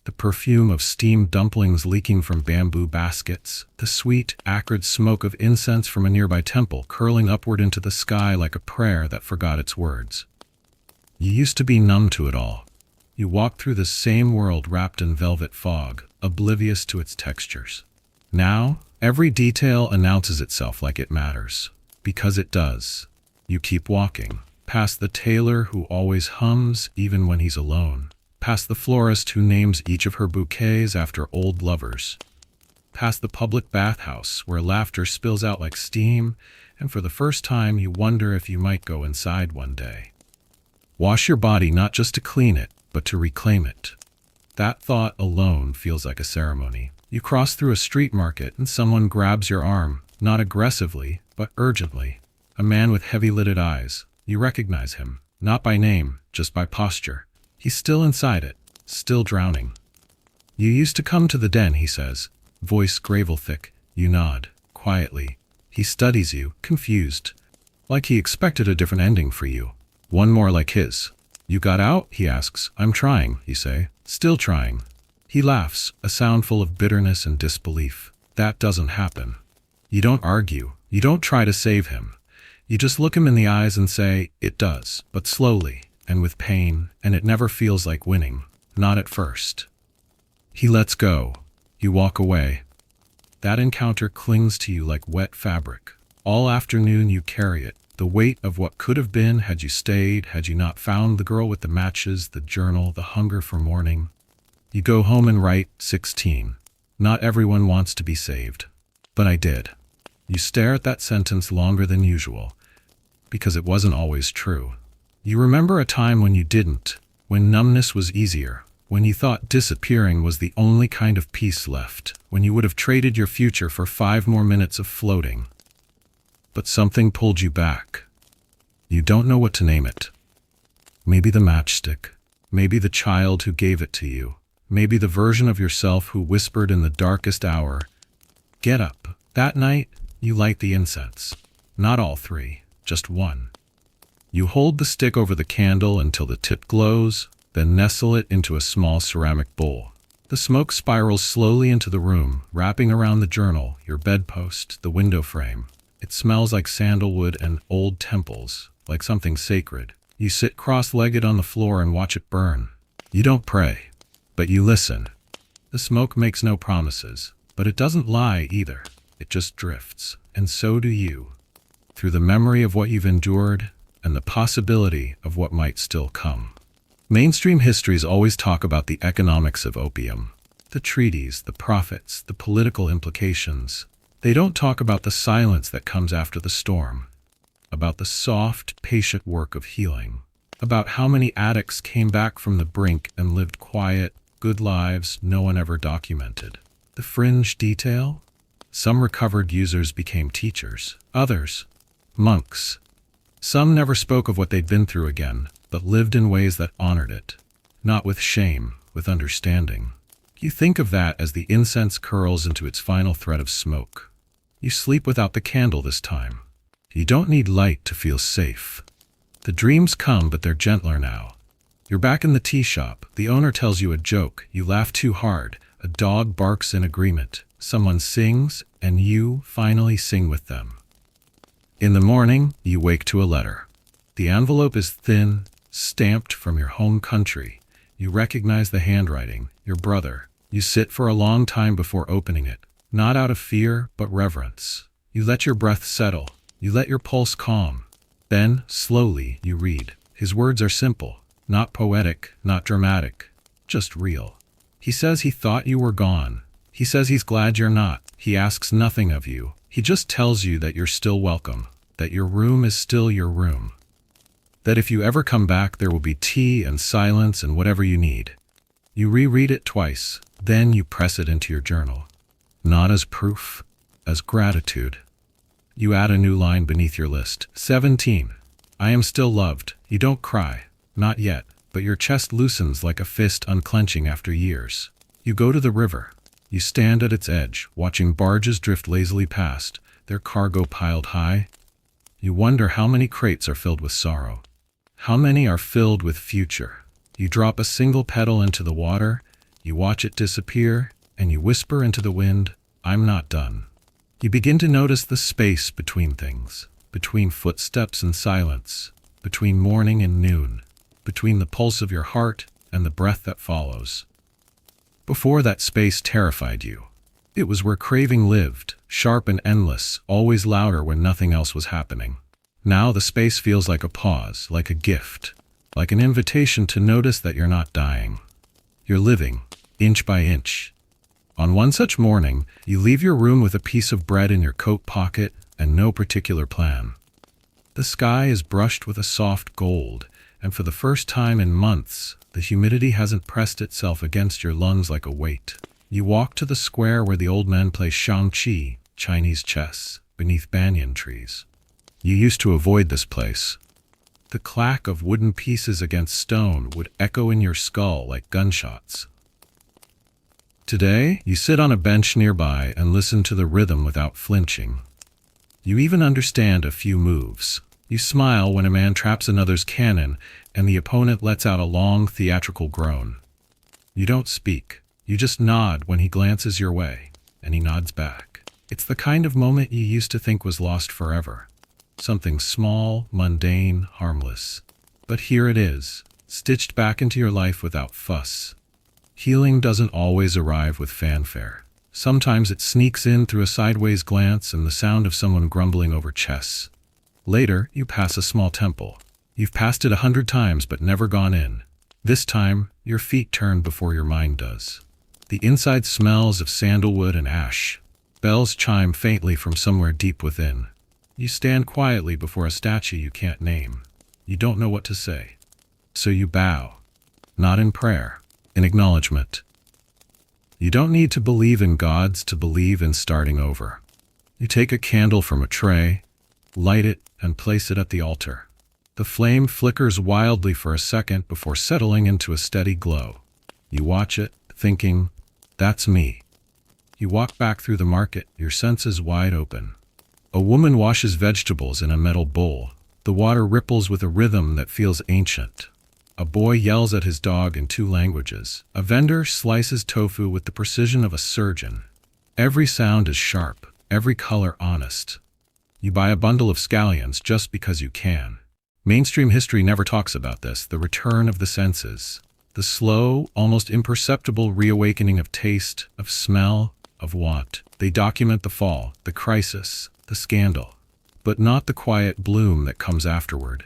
the perfume of steamed dumplings leaking from bamboo baskets, the sweet, acrid smoke of incense from a nearby temple curling upward into the sky like a prayer that forgot its words. You used to be numb to it all. You walked through the same world wrapped in velvet fog, oblivious to its textures. Now, every detail announces itself like it matters. Because it does. You keep walking, past the tailor who always hums even when he's alone, past the florist who names each of her bouquets after old lovers, past the public bathhouse where laughter spills out like steam, and for the first time you wonder if you might go inside one day. Wash your body not just to clean it, but to reclaim it. That thought alone feels like a ceremony. You cross through a street market and someone grabs your arm, not aggressively, but urgently. A man with heavy-lidded eyes. You recognize him, not by name, just by posture. He's still inside it, still drowning. "You used to come to the den," he says, voice gravel-thick. You nod, quietly. He studies you, confused, like he expected a different ending for you. One more like his. "You got out?" he asks. "I'm trying," you say. "Still trying." He laughs, a sound full of bitterness and disbelief. That doesn't happen. You don't argue. You don't try to save him. You just look him in the eyes and say, "It does," but slowly, and with pain, and it never feels like winning. Not at first. He lets go. You walk away. That encounter clings to you like wet fabric. All afternoon you carry it. The weight of what could have been had you stayed, had you not found the girl with the matches, the journal, the hunger for morning. You go home and write 16. Not everyone wants to be saved. But I did. You stare at that sentence longer than usual, because it wasn't always true. You remember a time when you didn't, when numbness was easier, when you thought disappearing was the only kind of peace left, when you would have traded your future for 5 more minutes of floating. But something pulled you back. You don't know what to name it. Maybe the matchstick. Maybe the child who gave it to you. Maybe the version of yourself who whispered in the darkest hour, "Get up." That night, you light the incense. Not all 3, just one. You hold the stick over the candle until the tip glows, then nestle it into a small ceramic bowl. The smoke spirals slowly into the room, wrapping around the journal, your bedpost, the window frame. It smells like sandalwood and old temples, like something sacred. You sit cross-legged on the floor and watch it burn. You don't pray, but you listen. The smoke makes no promises, but it doesn't lie either. It just drifts, and so do you, through the memory of what you've endured and the possibility of what might still come. Mainstream histories always talk about the economics of opium, the treaties, the profits, the political implications. They don't talk about the silence that comes after the storm, about the soft, patient work of healing, about how many addicts came back from the brink and lived quiet, good lives no one ever documented. The fringe detail? Some recovered users became teachers, others, monks. Some never spoke of what they'd been through again, but lived in ways that honored it, not with shame, with understanding. You think of that as the incense curls into its final thread of smoke. You sleep without the candle this time. You don't need light to feel safe. The dreams come, but they're gentler now. You're back in the tea shop. The owner tells you a joke. You laugh too hard. A dog barks in agreement. Someone sings, and you finally sing with them. In the morning, you wake to a letter. The envelope is thin, stamped from your home country. You recognize the handwriting, your brother. You sit for a long time before opening it, not out of fear, but reverence. You let your breath settle. You let your pulse calm. Then, slowly, you read. His words are simple, not poetic, not dramatic, just real. He says he thought you were gone. He says he's glad you're not. He asks nothing of you. He just tells you that you're still welcome, that your room is still your room, that if you ever come back there will be tea and silence and whatever you need. You reread it twice, then you press it into your journal. Not as proof, as gratitude. You add a new line beneath your list. 17. I am still loved. You don't cry. Not yet, but your chest loosens like a fist unclenching after years. You go to the river. You stand at its edge, watching barges drift lazily past, their cargo piled high. You wonder how many crates are filled with sorrow. How many are filled with future? You drop a single petal into the water, you watch it disappear, and you whisper into the wind, "I'm not done." You begin to notice the space between things, between footsteps and silence, between morning and noon, between the pulse of your heart and the breath that follows. Before, that space terrified you. It was where craving lived, sharp and endless, always louder when nothing else was happening. Now the space feels like a pause, like a gift, like an invitation to notice that you're not dying. You're living, inch by inch. On one such morning, you leave your room with a piece of bread in your coat pocket and no particular plan. The sky is brushed with a soft gold, and for the first time in months, the humidity hasn't pressed itself against your lungs like a weight. You walk to the square where the old men play shang-chi, Chinese chess, beneath banyan trees. You used to avoid this place. The clack of wooden pieces against stone would echo in your skull like gunshots. Today, you sit on a bench nearby and listen to the rhythm without flinching. You even understand a few moves. You smile when a man traps another's cannon and the opponent lets out a long theatrical groan. You don't speak. You just nod when he glances your way, and he nods back. It's the kind of moment you used to think was lost forever. Something small, mundane, harmless. But here it is, stitched back into your life without fuss. Healing doesn't always arrive with fanfare. Sometimes it sneaks in through a sideways glance and the sound of someone grumbling over chess. Later, you pass a small temple. You've passed it 100 times but never gone in. This time, Your feet turn before your mind does. The inside smells of sandalwood and ash. Bells chime faintly from somewhere deep within. You stand quietly before a statue you can't name. You don't know what to say. So you bow. Not in prayer, in acknowledgement. You don't need to believe in gods to believe in starting over. You take a candle from a tray, light it, and place it at the altar. The flame flickers wildly for a second before settling into a steady glow. You watch it, thinking, "That's me." You walk back through the market, your senses wide open. A woman washes vegetables in a metal bowl. The water ripples with a rhythm that feels ancient. A boy yells at his dog in 2 languages. A vendor slices tofu with the precision of a surgeon. Every sound is sharp, every color honest. You buy a bundle of scallions just because you can. Mainstream history never talks about this, the return of the senses. The slow, almost imperceptible reawakening of taste, of smell, of want. They document the fall, the crisis, the scandal, but not the quiet bloom that comes afterward.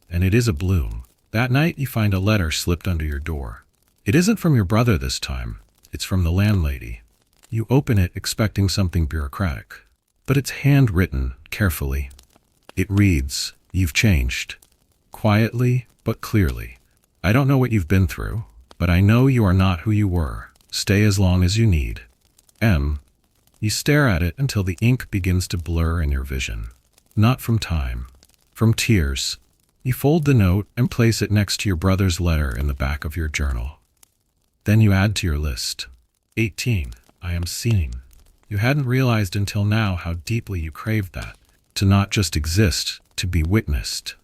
And it is a bloom. That night you find a letter slipped under your door. It isn't from your brother this time. It's from the landlady. You open it expecting something bureaucratic, but it's handwritten carefully. It reads, "You've changed. Quietly, but clearly. I don't know what you've been through, but I know you are not who you were. Stay as long as you need. M." You stare at it until the ink begins to blur in your vision. Not from time, from tears. You fold the note and place it next to your brother's letter in the back of your journal. Then you add to your list. 18. I am seen. You hadn't realized until now how deeply you craved that. To not just exist, to be witnessed.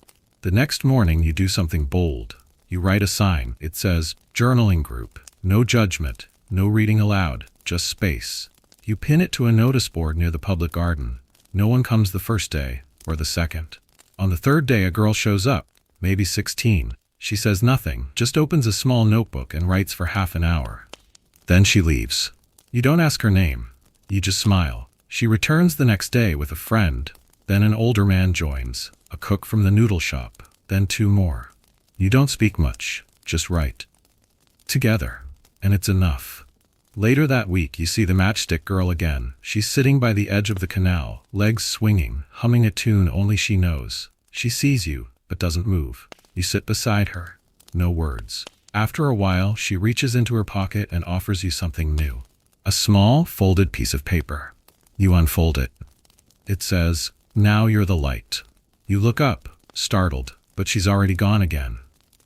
The next morning you do something bold. You write a sign. It says, "Journaling Group. No judgment, no reading aloud, just space." You pin it to a notice board near the public garden. No one comes the first day, or the second. On the 3rd day a girl shows up, maybe 16. She says nothing, just opens a small notebook and writes for half an hour. Then she leaves. You don't ask her name. You just smile. She returns the next day with a friend. Then an older man joins, a cook from the noodle shop, then 2 more. You don't speak much, just write. Together. And it's enough. Later that week, you see the matchstick girl again. She's sitting by the edge of the canal, legs swinging, humming a tune only she knows. She sees you, but doesn't move. You sit beside her. No words. After a while, she reaches into her pocket and offers you something new. A small, folded piece of paper. You unfold it. It says, "Now you're the light." You look up, startled, but she's already gone again.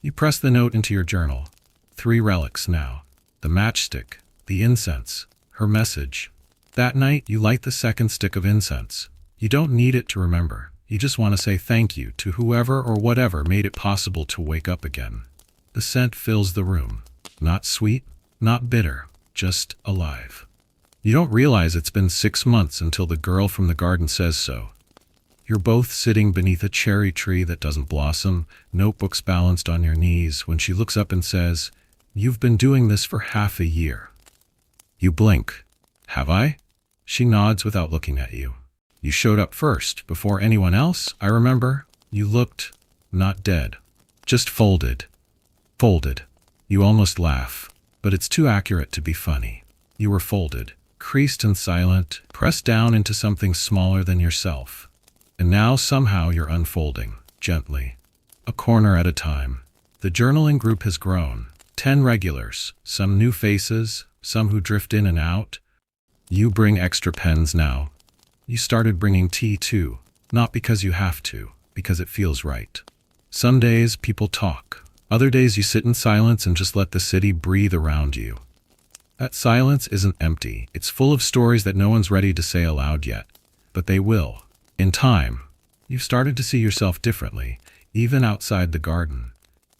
You press the note into your journal. 3 relics now. The matchstick. The incense, her message. That night, you light the 2nd stick of incense. You don't need it to remember. You just want to say thank you to whoever or whatever made it possible to wake up again. The scent fills the room. Not sweet, not bitter, just alive. You don't realize it's been 6 months until the girl from the garden says so. You're both sitting beneath a cherry tree that doesn't blossom, notebooks balanced on your knees, when she looks up and says, "You've been doing this for half a year." You blink. "Have I?" She nods without looking at you. "You showed up first, before anyone else, I remember. You looked not dead. Just folded. Folded." You almost laugh, but it's too accurate to be funny. You were folded, creased and silent, pressed down into something smaller than yourself. And now somehow you're unfolding, gently. A corner at a time. The journaling group has grown. 10 regulars, some new faces, some who drift in and out. You bring extra pens now. You started bringing tea too, not because you have to, because it feels right. Some days people talk. Other days you sit in silence and just let the city breathe around you. That silence isn't empty. It's full of stories that no one's ready to say aloud yet. But they will. In time. You've started to see yourself differently, even outside the garden.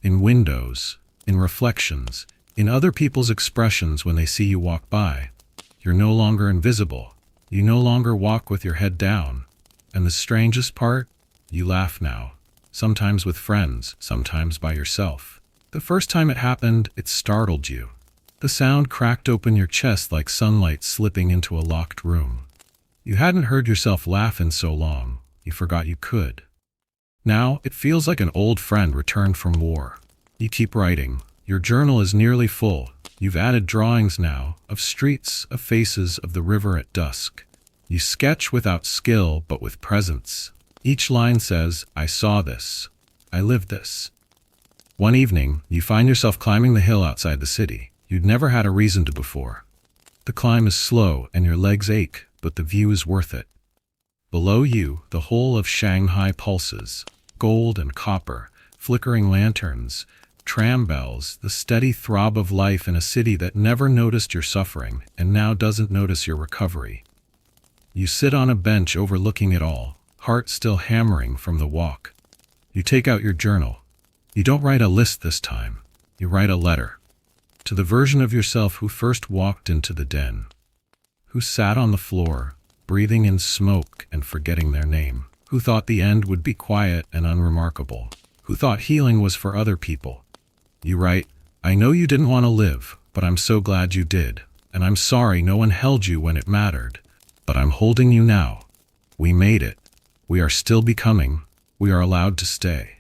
In windows, in reflections, in other people's expressions when they see you walk by. You're no longer invisible. You no longer walk with your head down. And the strangest part? You laugh now. Sometimes with friends, sometimes by yourself. The first time it happened, it startled you. The sound cracked open your chest like sunlight slipping into a locked room. You hadn't heard yourself laugh in so long. You forgot you could. Now, it feels like an old friend returned from war. You keep writing, Your journal is nearly full. You've added drawings now, of streets, of faces, of the river at dusk. You sketch without skill, but with presence. Each line says, I saw this. I lived this. One evening, you find yourself climbing the hill outside the city. You'd never had a reason to before. The climb is slow and your legs ache, but the view is worth it. Below you, the whole of Shanghai pulses. Gold and copper, flickering lanterns, tram bells, the steady throb of life in a city that never noticed your suffering and now doesn't notice your recovery. You sit on a bench overlooking it all, heart still hammering from the walk. You take out your journal. You don't write a list this time. You write a letter. To the version of yourself who first walked into the den. Who sat on the floor, breathing in smoke and forgetting their name. Who thought the end would be quiet and unremarkable. Who thought healing was for other people. You write, I know you didn't want to live, but I'm so glad you did. And I'm sorry no one held you when it mattered. But I'm holding you now. We made it. We are still becoming. We are allowed to stay.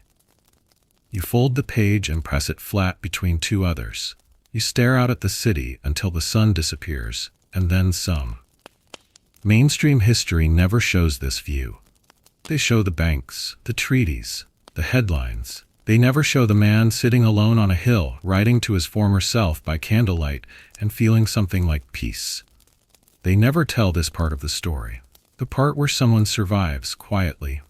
You fold the page and press it flat between two others. You stare out at the city until the sun disappears, and then some. Mainstream history never shows this view. They show the banks, the treaties, the headlines. They never show the man sitting alone on a hill, writing to his former self by candlelight and feeling something like peace. They never tell this part of the story, the part where someone survives quietly.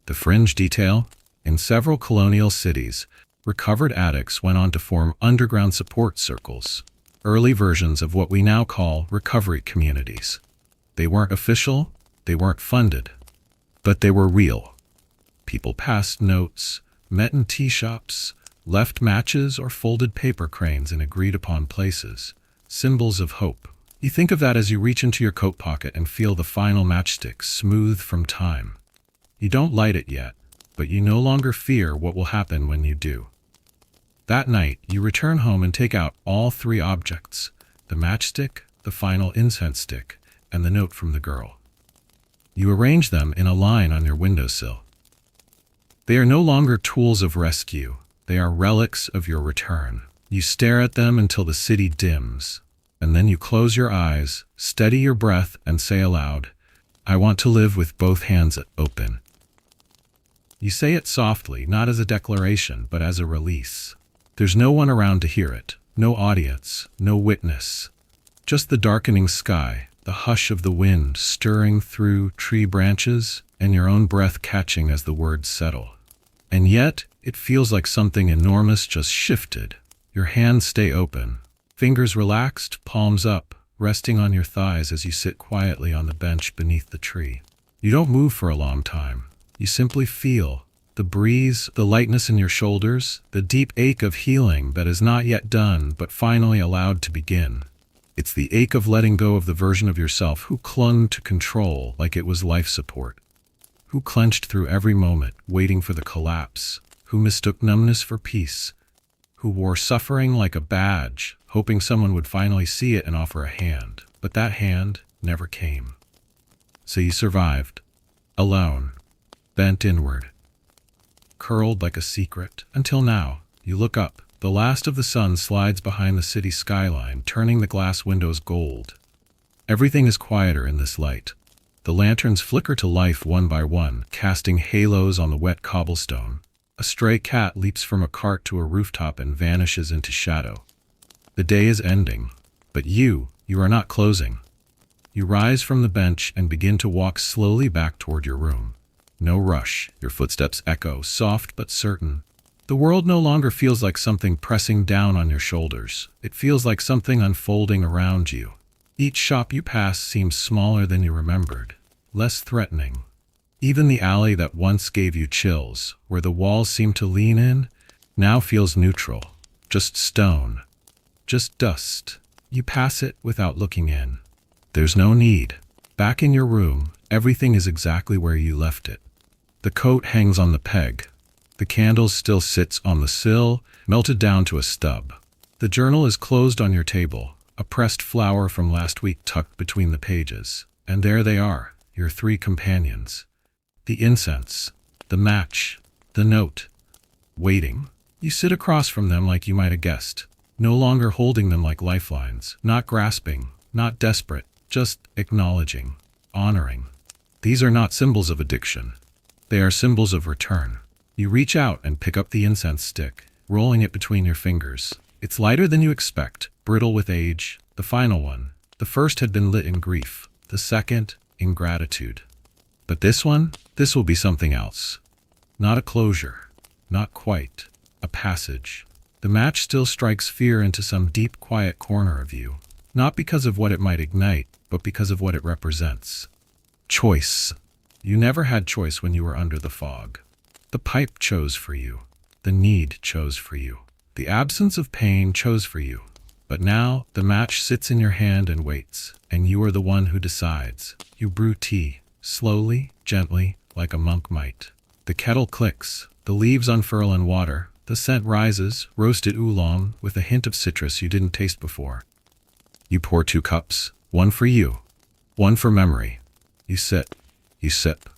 The fringe detail? In several colonial cities, recovered addicts went on to form underground support circles, early versions of what we now call recovery communities. They weren't official, they weren't funded, but they were real. People passed notes, met in tea shops, left matches or folded paper cranes in agreed-upon places, symbols of hope. You think of that as you reach into your coat pocket and feel the final matchstick smooth from time. You don't light it yet, but you no longer fear what will happen when you do. That night, you return home and take out all three objects, the matchstick, the final incense stick, and the note from the girl. You arrange them in a line on your windowsill. They are no longer tools of rescue. They are relics of your return. You stare at them until the city dims, and then you close your eyes, steady your breath, and say aloud, I want to live with both hands open. You say it softly, not as a declaration, but as a release. There's no one around to hear it, no audience, no witness. Just the darkening sky, the hush of the wind stirring through tree branches, and your own breath catching as the words settle. And yet, it feels like something enormous just shifted. Your hands stay open, fingers relaxed, palms up, resting on your thighs as you sit quietly on the bench beneath the tree. You don't move for a long time. You simply feel the breeze, the lightness in your shoulders, the deep ache of healing that is not yet done but finally allowed to begin. It's the ache of letting go of the version of yourself who clung to control like it was life support, who clenched through every moment, waiting for the collapse, who mistook numbness for peace, who wore suffering like a badge, hoping someone would finally see it and offer a hand. But that hand never came. So you survived, alone, bent inward, curled like a secret, until now. You look up. The last of the sun slides behind the city skyline, turning the glass windows gold. Everything is quieter in this light. The lanterns flicker to life one by one, casting halos on the wet cobblestone. A stray cat leaps from a cart to a rooftop and vanishes into shadow. The day is ending, but you are not closing. You rise from the bench and begin to walk slowly back toward your room. No rush, your footsteps echo, soft but certain. The world no longer feels like something pressing down on your shoulders. It feels like something unfolding around you. Each shop you pass seems smaller than you remembered, less threatening. Even the alley that once gave you chills, where the walls seemed to lean in, now feels neutral. Just stone. Just dust. You pass it without looking in. There's no need. Back in your room, everything is exactly where you left it. The coat hangs on the peg. The candle still sits on the sill, melted down to a stub. The journal is closed on your table, a pressed flower from last week tucked between the pages. And there they are, your three companions. The incense, the match, the note. Waiting. You sit across from them like you might have guessed, no longer holding them like lifelines, not grasping, not desperate, just acknowledging, honoring. These are not symbols of addiction. They are symbols of return. You reach out and pick up the incense stick, rolling it between your fingers. It's lighter than you expect, brittle with age. The final one. The first had been lit in grief. The second, in gratitude. But this one? This will be something else. Not a closure. Not quite. A passage. The match still strikes fear into some deep, quiet corner of you. Not because of what it might ignite, but because of what it represents. Choice. You never had choice when you were under the fog. The pipe chose for you. The need chose for you. The absence of pain chose for you. But now, the match sits in your hand and waits, and you are the one who decides. You brew tea, slowly, gently, like a monk might. The kettle clicks, the leaves unfurl in water, the scent rises, roasted oolong, with a hint of citrus you didn't taste before. You pour 2 cups, one for you, one for memory. You sit, you sip.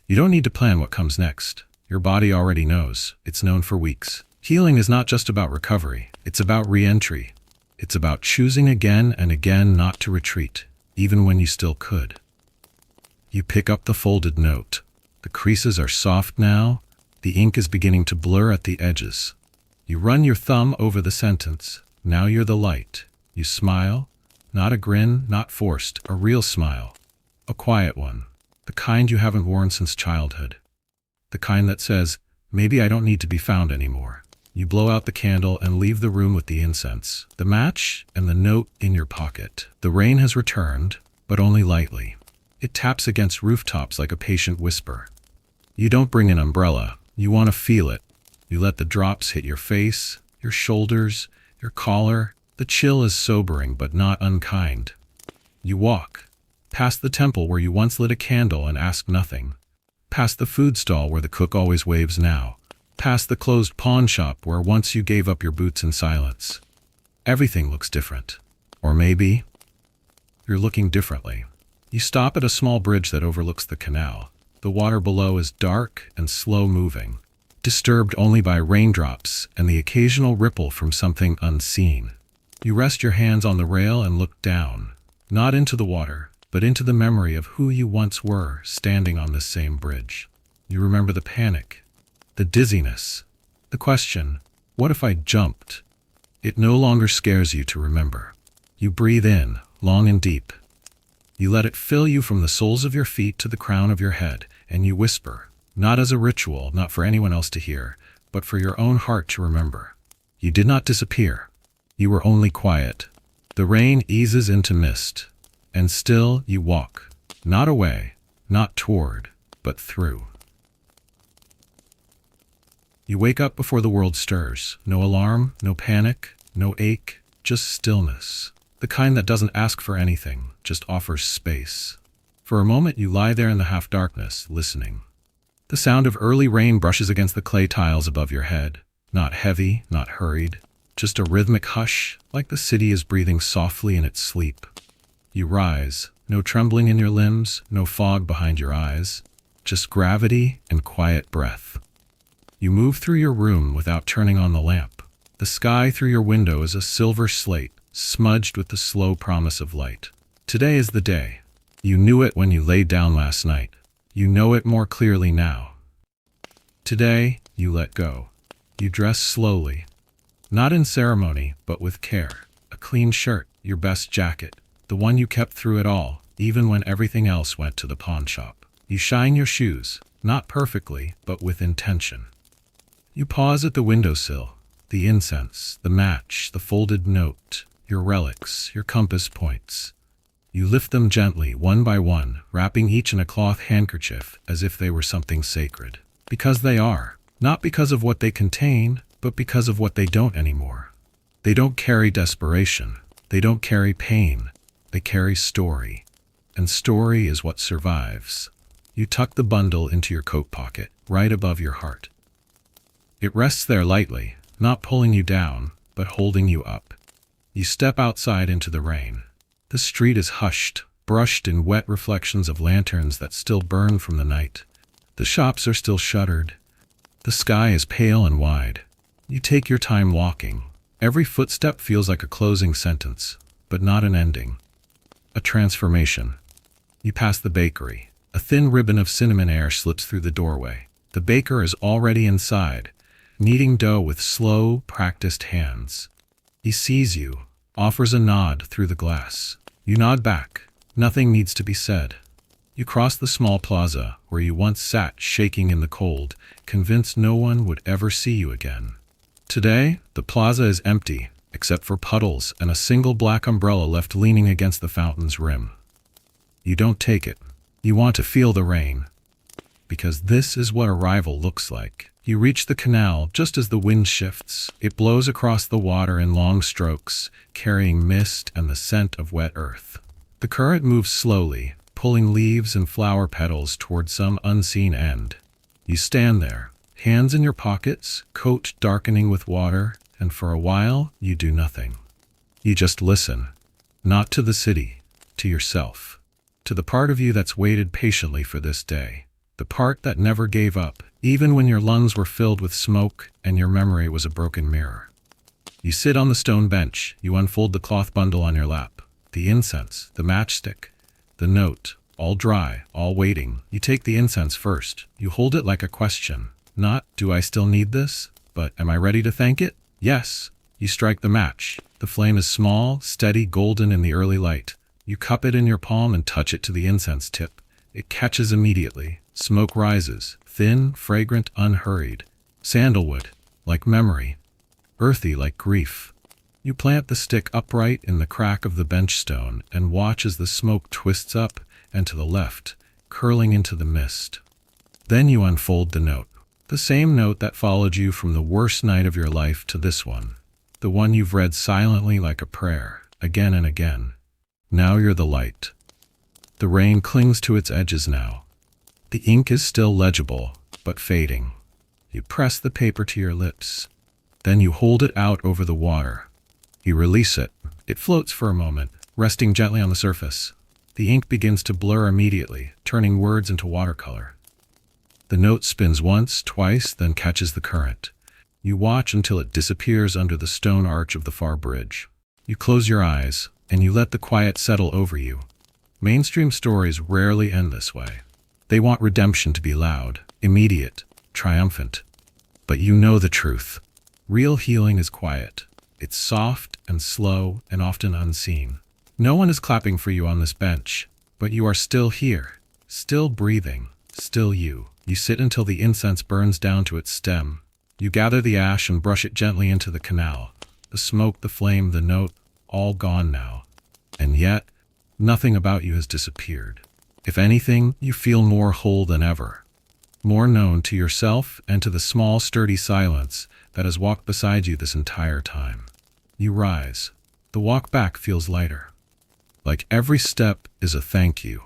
You don't need to plan what comes next. Your body already knows. It's known for weeks. Healing is not just about recovery, it's about re-entry. It's about choosing again and again not to retreat, even when you still could. You pick up the folded note. The creases are soft now. The ink is beginning to blur at the edges. You run your thumb over the sentence. Now you're the light. You smile. Not a grin, not forced, a real smile. A quiet one. The kind you haven't worn since childhood. The kind that says, maybe I don't need to be found anymore. You blow out the candle and leave the room with the incense, the match, and the note in your pocket. The rain has returned, but only lightly. It taps against rooftops like a patient whisper. You don't bring an umbrella. You want to feel it. You let the drops hit your face, your shoulders, your collar. The chill is sobering but not unkind. You walk, past the temple where you once lit a candle and asked nothing, past the food stall where the cook always waves now, past the closed pawn shop where once you gave up your boots in silence. Everything looks different. Or maybe you're looking differently. You stop at a small bridge that overlooks the canal. The water below is dark and slow-moving, disturbed only by raindrops and the occasional ripple from something unseen. You rest your hands on the rail and look down, not into the water, but into the memory of who you once were standing on this same bridge. You remember the panic, the dizziness, the question, what if I jumped? It no longer scares you to remember. You breathe in, long and deep. You let it fill you from the soles of your feet to the crown of your head, and you whisper, not as a ritual, not for anyone else to hear, but for your own heart to remember. You did not disappear. You were only quiet. The rain eases into mist, and still you walk, not away, not toward, but through. You wake up before the world stirs. No alarm, no panic, no ache, just stillness. The kind that doesn't ask for anything, just offers space. For a moment you lie there in the half-darkness, listening. The sound of early rain brushes against the clay tiles above your head. Not heavy, not hurried. Just a rhythmic hush, like the city is breathing softly in its sleep. You rise, no trembling in your limbs, no fog behind your eyes. Just gravity and quiet breath. You move through your room without turning on the lamp. The sky through your window is a silver slate, smudged with the slow promise of light. Today is the day. You knew it when you laid down last night. You know it more clearly now. Today, you let go. You dress slowly. Not in ceremony, but with care. A clean shirt, your best jacket, the one you kept through it all, even when everything else went to the pawn shop. You shine your shoes, not perfectly, but with intention. You pause at the windowsill. The incense, the match, the folded note, your relics, your compass points. You lift them gently, one by one, wrapping each in a cloth handkerchief as if they were something sacred. Because they are. Not because of what they contain, but because of what they don't anymore. They don't carry desperation. They don't carry pain. They carry story. And story is what survives. You tuck the bundle into your coat pocket, right above your heart. It rests there lightly, not pulling you down, but holding you up. You step outside into the rain. The street is hushed, brushed in wet reflections of lanterns that still burn from the night. The shops are still shuttered. The sky is pale and wide. You take your time walking. Every footstep feels like a closing sentence, but not an ending. A transformation. You pass the bakery. A thin ribbon of cinnamon air slips through the doorway. The baker is already inside, kneading dough with slow, practiced hands. He sees you, offers a nod through the glass. You nod back. Nothing needs to be said. You cross the small plaza where you once sat shaking in the cold, convinced no one would ever see you again. Today, the plaza is empty, except for puddles and a single black umbrella left leaning against the fountain's rim. You don't take it. You want to feel the rain. Because this is what arrival looks like. You reach the canal just as the wind shifts. It blows across the water in long strokes, carrying mist and the scent of wet earth. The current moves slowly, pulling leaves and flower petals toward some unseen end. You stand there, hands in your pockets, coat darkening with water, and for a while you do nothing. You just listen. Not to the city, to yourself. To the part of you that's waited patiently for this day. The part that never gave up, even when your lungs were filled with smoke and your memory was a broken mirror. You sit on the stone bench. You unfold the cloth bundle on your lap. The incense, the matchstick, the note, all dry, all waiting. You take the incense first. You hold it like a question. Not, do I still need this? But, am I ready to thank it? Yes. You strike the match. The flame is small, steady, golden in the early light. You cup it in your palm and touch it to the incense tip. It catches immediately. Smoke rises, thin, fragrant, unhurried. Sandalwood, like memory. Earthy like grief. You plant the stick upright in the crack of the bench stone and watch as the smoke twists up and to the left, curling into the mist. Then you unfold the note. The same note that followed you from the worst night of your life to this one. The one you've read silently like a prayer, again and again. Now you're the light. The rain clings to its edges now. The ink is still legible, but fading. You press the paper to your lips. Then you hold it out over the water. You release it. It floats for a moment, resting gently on the surface. The ink begins to blur immediately, turning words into watercolor. The note spins once, twice, then catches the current. You watch until it disappears under the stone arch of the far bridge. You close your eyes, and you let the quiet settle over you. Mainstream stories rarely end this way. They want redemption to be loud, immediate, triumphant. But you know the truth. Real healing is quiet. It's soft and slow and often unseen. No one is clapping for you on this bench, but you are still here, still breathing, still you. You sit until the incense burns down to its stem. You gather the ash and brush it gently into the canal. The smoke, the flame, the note, all gone now. And yet, nothing about you has disappeared. If anything, you feel more whole than ever. More known to yourself and to the small, sturdy silence that has walked beside you this entire time. You rise. The walk back feels lighter. Like every step is a thank you.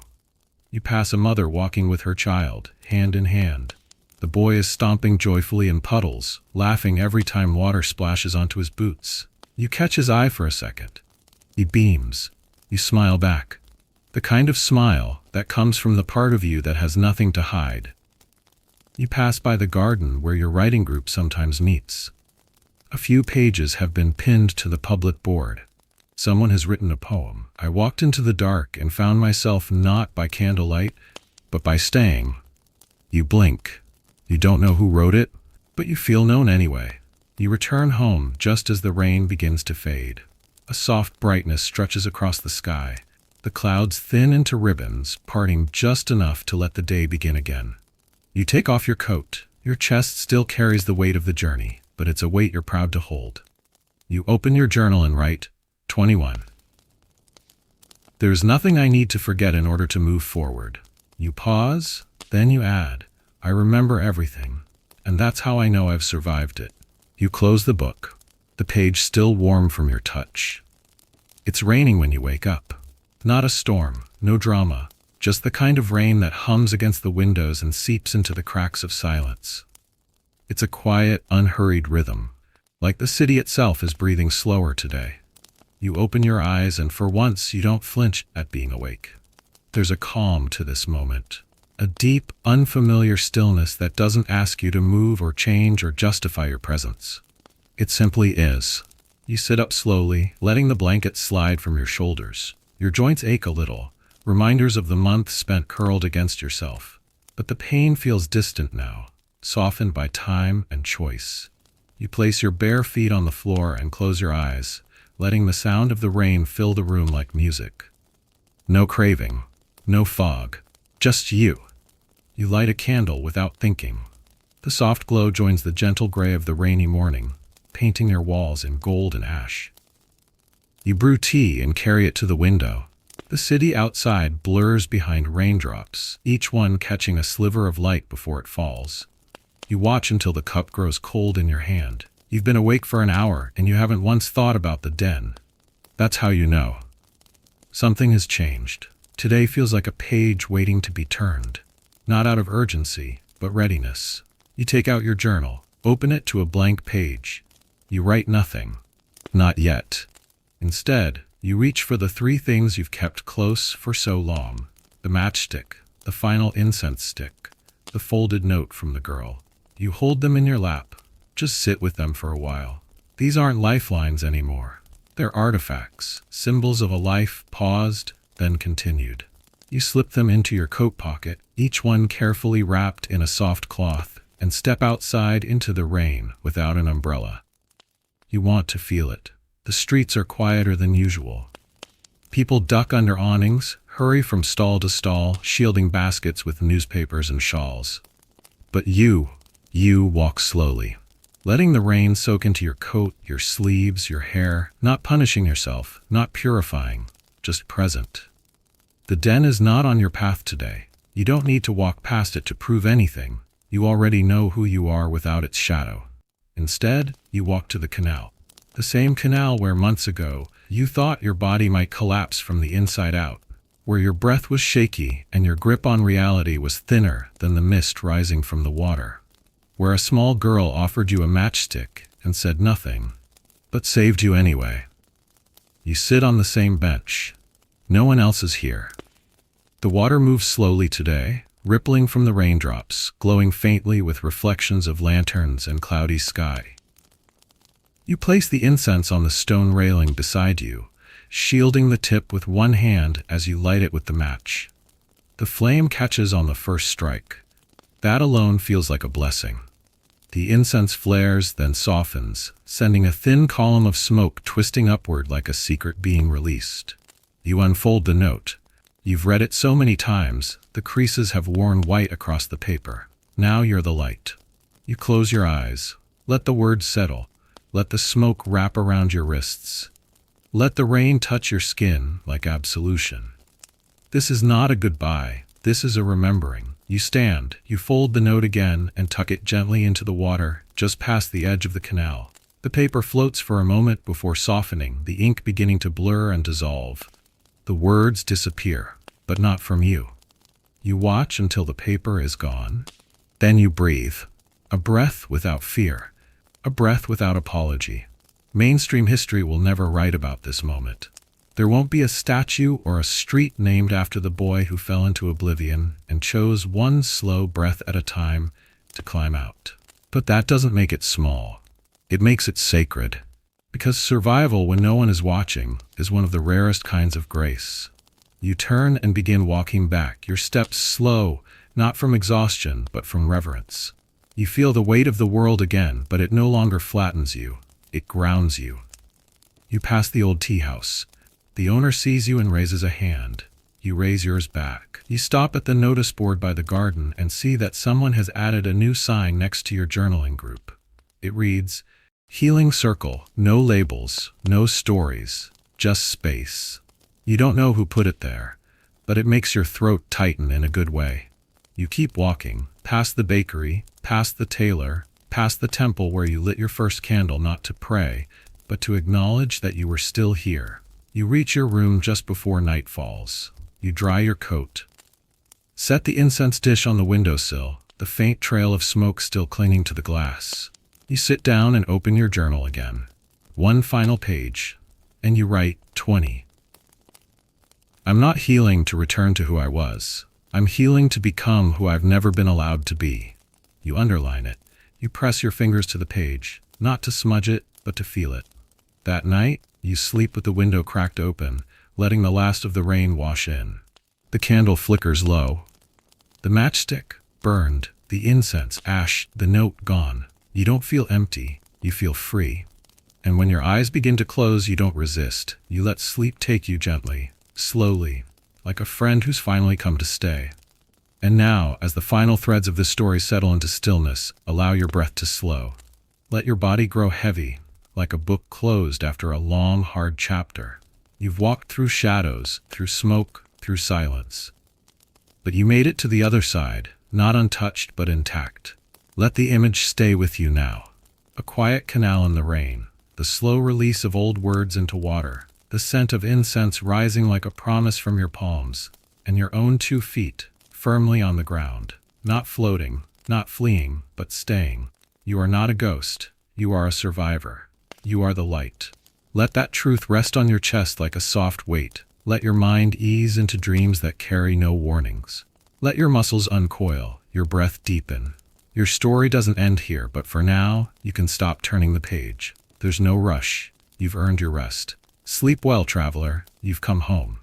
You pass a mother walking with her child, hand in hand. The boy is stomping joyfully in puddles, laughing every time water splashes onto his boots. You catch his eye for a second. He beams. You smile back. The kind of smile that comes from the part of you that has nothing to hide. You pass by the garden where your writing group sometimes meets. A few pages have been pinned to the public board. Someone has written a poem. I walked into the dark and found myself not by candlelight, but by staying. You blink. You don't know who wrote it, but you feel known anyway. You return home just as the rain begins to fade. A soft brightness stretches across the sky. The clouds thin into ribbons, parting just enough to let the day begin again. You take off your coat. Your chest still carries the weight of the journey, but it's a weight you're proud to hold. You open your journal and write, 21. There's nothing I need to forget in order to move forward. You pause, then you add, I remember everything, and that's how I know I've survived it. You close the book, the page still warm from your touch. It's raining when you wake up. Not a storm, no drama, just the kind of rain that hums against the windows and seeps into the cracks of silence. It's a quiet, unhurried rhythm, like the city itself is breathing slower today. You open your eyes and for once you don't flinch at being awake. There's a calm to this moment, a deep, unfamiliar stillness that doesn't ask you to move or change or justify your presence. It simply is. You sit up slowly, letting the blanket slide from your shoulders. Your joints ache a little, reminders of the month spent curled against yourself. But the pain feels distant now, softened by time and choice. You place your bare feet on the floor and close your eyes, letting the sound of the rain fill the room like music. No craving, no fog, just you. You light a candle without thinking. The soft glow joins the gentle gray of the rainy morning, painting their walls in gold and ash. You brew tea and carry it to the window. The city outside blurs behind raindrops, each one catching a sliver of light before it falls. You watch until the cup grows cold in your hand. You've been awake for an hour and you haven't once thought about the den. That's how you know. Something has changed. Today feels like a page waiting to be turned. Not out of urgency, but readiness. You take out your journal, open it to a blank page. You write nothing. Not yet. Instead, you reach for the 3 things you've kept close for so long. The matchstick, the final incense stick, the folded note from the girl. You hold them in your lap. Just sit with them for a while. These aren't lifelines anymore. They're artifacts, symbols of a life paused, then continued. You slip them into your coat pocket, each one carefully wrapped in a soft cloth, and step outside into the rain without an umbrella. You want to feel it. The streets are quieter than usual. People duck under awnings, hurry from stall to stall, shielding baskets with newspapers and shawls. But you walk slowly, letting the rain soak into your coat, your sleeves, your hair, not punishing yourself, not purifying, just present. The den is not on your path today. You don't need to walk past it to prove anything. You already know who you are without its shadow. Instead, you walk to the canal. The same canal where months ago you thought your body might collapse from the inside out, where your breath was shaky and your grip on reality was thinner than the mist rising from the water, where a small girl offered you a matchstick and said nothing, but saved you anyway. You sit on the same bench. No one else is here. The water moves slowly today, rippling from the raindrops, glowing faintly with reflections of lanterns and cloudy sky. You place the incense on the stone railing beside you, shielding the tip with one hand as you light it with the match. The flame catches on the first strike. That alone feels like a blessing. The incense flares, then softens, sending a thin column of smoke twisting upward like a secret being released. You unfold the note. You've read it so many times, the creases have worn white across the paper. Now you're the light. You close your eyes. Let the words settle. Let the smoke wrap around your wrists. Let the rain touch your skin like absolution. This is not a goodbye. This is a remembering. You stand, you fold the note again and tuck it gently into the water, just past the edge of the canal. The paper floats for a moment before softening, the ink beginning to blur and dissolve. The words disappear, but not from you. You watch until the paper is gone. Then you breathe. A breath without fear. A breath without apology. Mainstream history will never write about this moment. There won't be a statue or a street named after the boy who fell into oblivion and chose one slow breath at a time to climb out. But that doesn't make it small. It makes it sacred. Because survival when no one is watching is one of the rarest kinds of grace. You turn and begin walking back, your steps slow, not from exhaustion, but from reverence. You feel the weight of the world again, but it no longer flattens you. It grounds you. You pass the old tea house. The owner sees you and raises a hand. You raise yours back. You stop at the notice board by the garden and see that someone has added a new sign next to your journaling group. It reads, Healing Circle, no labels, no stories, just space. You don't know who put it there, but it makes your throat tighten in a good way. You keep walking, past the bakery, past the tailor, past the temple where you lit your first candle not to pray, but to acknowledge that you were still here. You reach your room just before night falls. You dry your coat. Set the incense dish on the windowsill, the faint trail of smoke still clinging to the glass. You sit down and open your journal again. One final page, and you write 20. I'm not healing to return to who I was. I'm healing to become who I've never been allowed to be. You underline it. You press your fingers to the page, not to smudge it, but to feel it. That night, you sleep with the window cracked open, letting the last of the rain wash in. The candle flickers low. The matchstick, burned, the incense, ash, the note gone. You don't feel empty, you feel free. And when your eyes begin to close, you don't resist. You let sleep take you gently, slowly, like a friend who's finally come to stay. And now, as the final threads of this story settle into stillness, allow your breath to slow. Let your body grow heavy, like a book closed after a long, hard chapter. You've walked through shadows, through smoke, through silence. But you made it to the other side, not untouched but intact. Let the image stay with you now. A quiet canal in the rain, the slow release of old words into water, the scent of incense rising like a promise from your palms, and your own 2 feet, firmly on the ground, not floating, not fleeing, but staying. You are not a ghost. You are a survivor. You are the light. Let that truth rest on your chest like a soft weight. Let your mind ease into dreams that carry no warnings. Let your muscles uncoil, your breath deepen. Your story doesn't end here, but for now, you can stop turning the page. There's no rush. You've earned your rest. Sleep well, traveler. You've come home.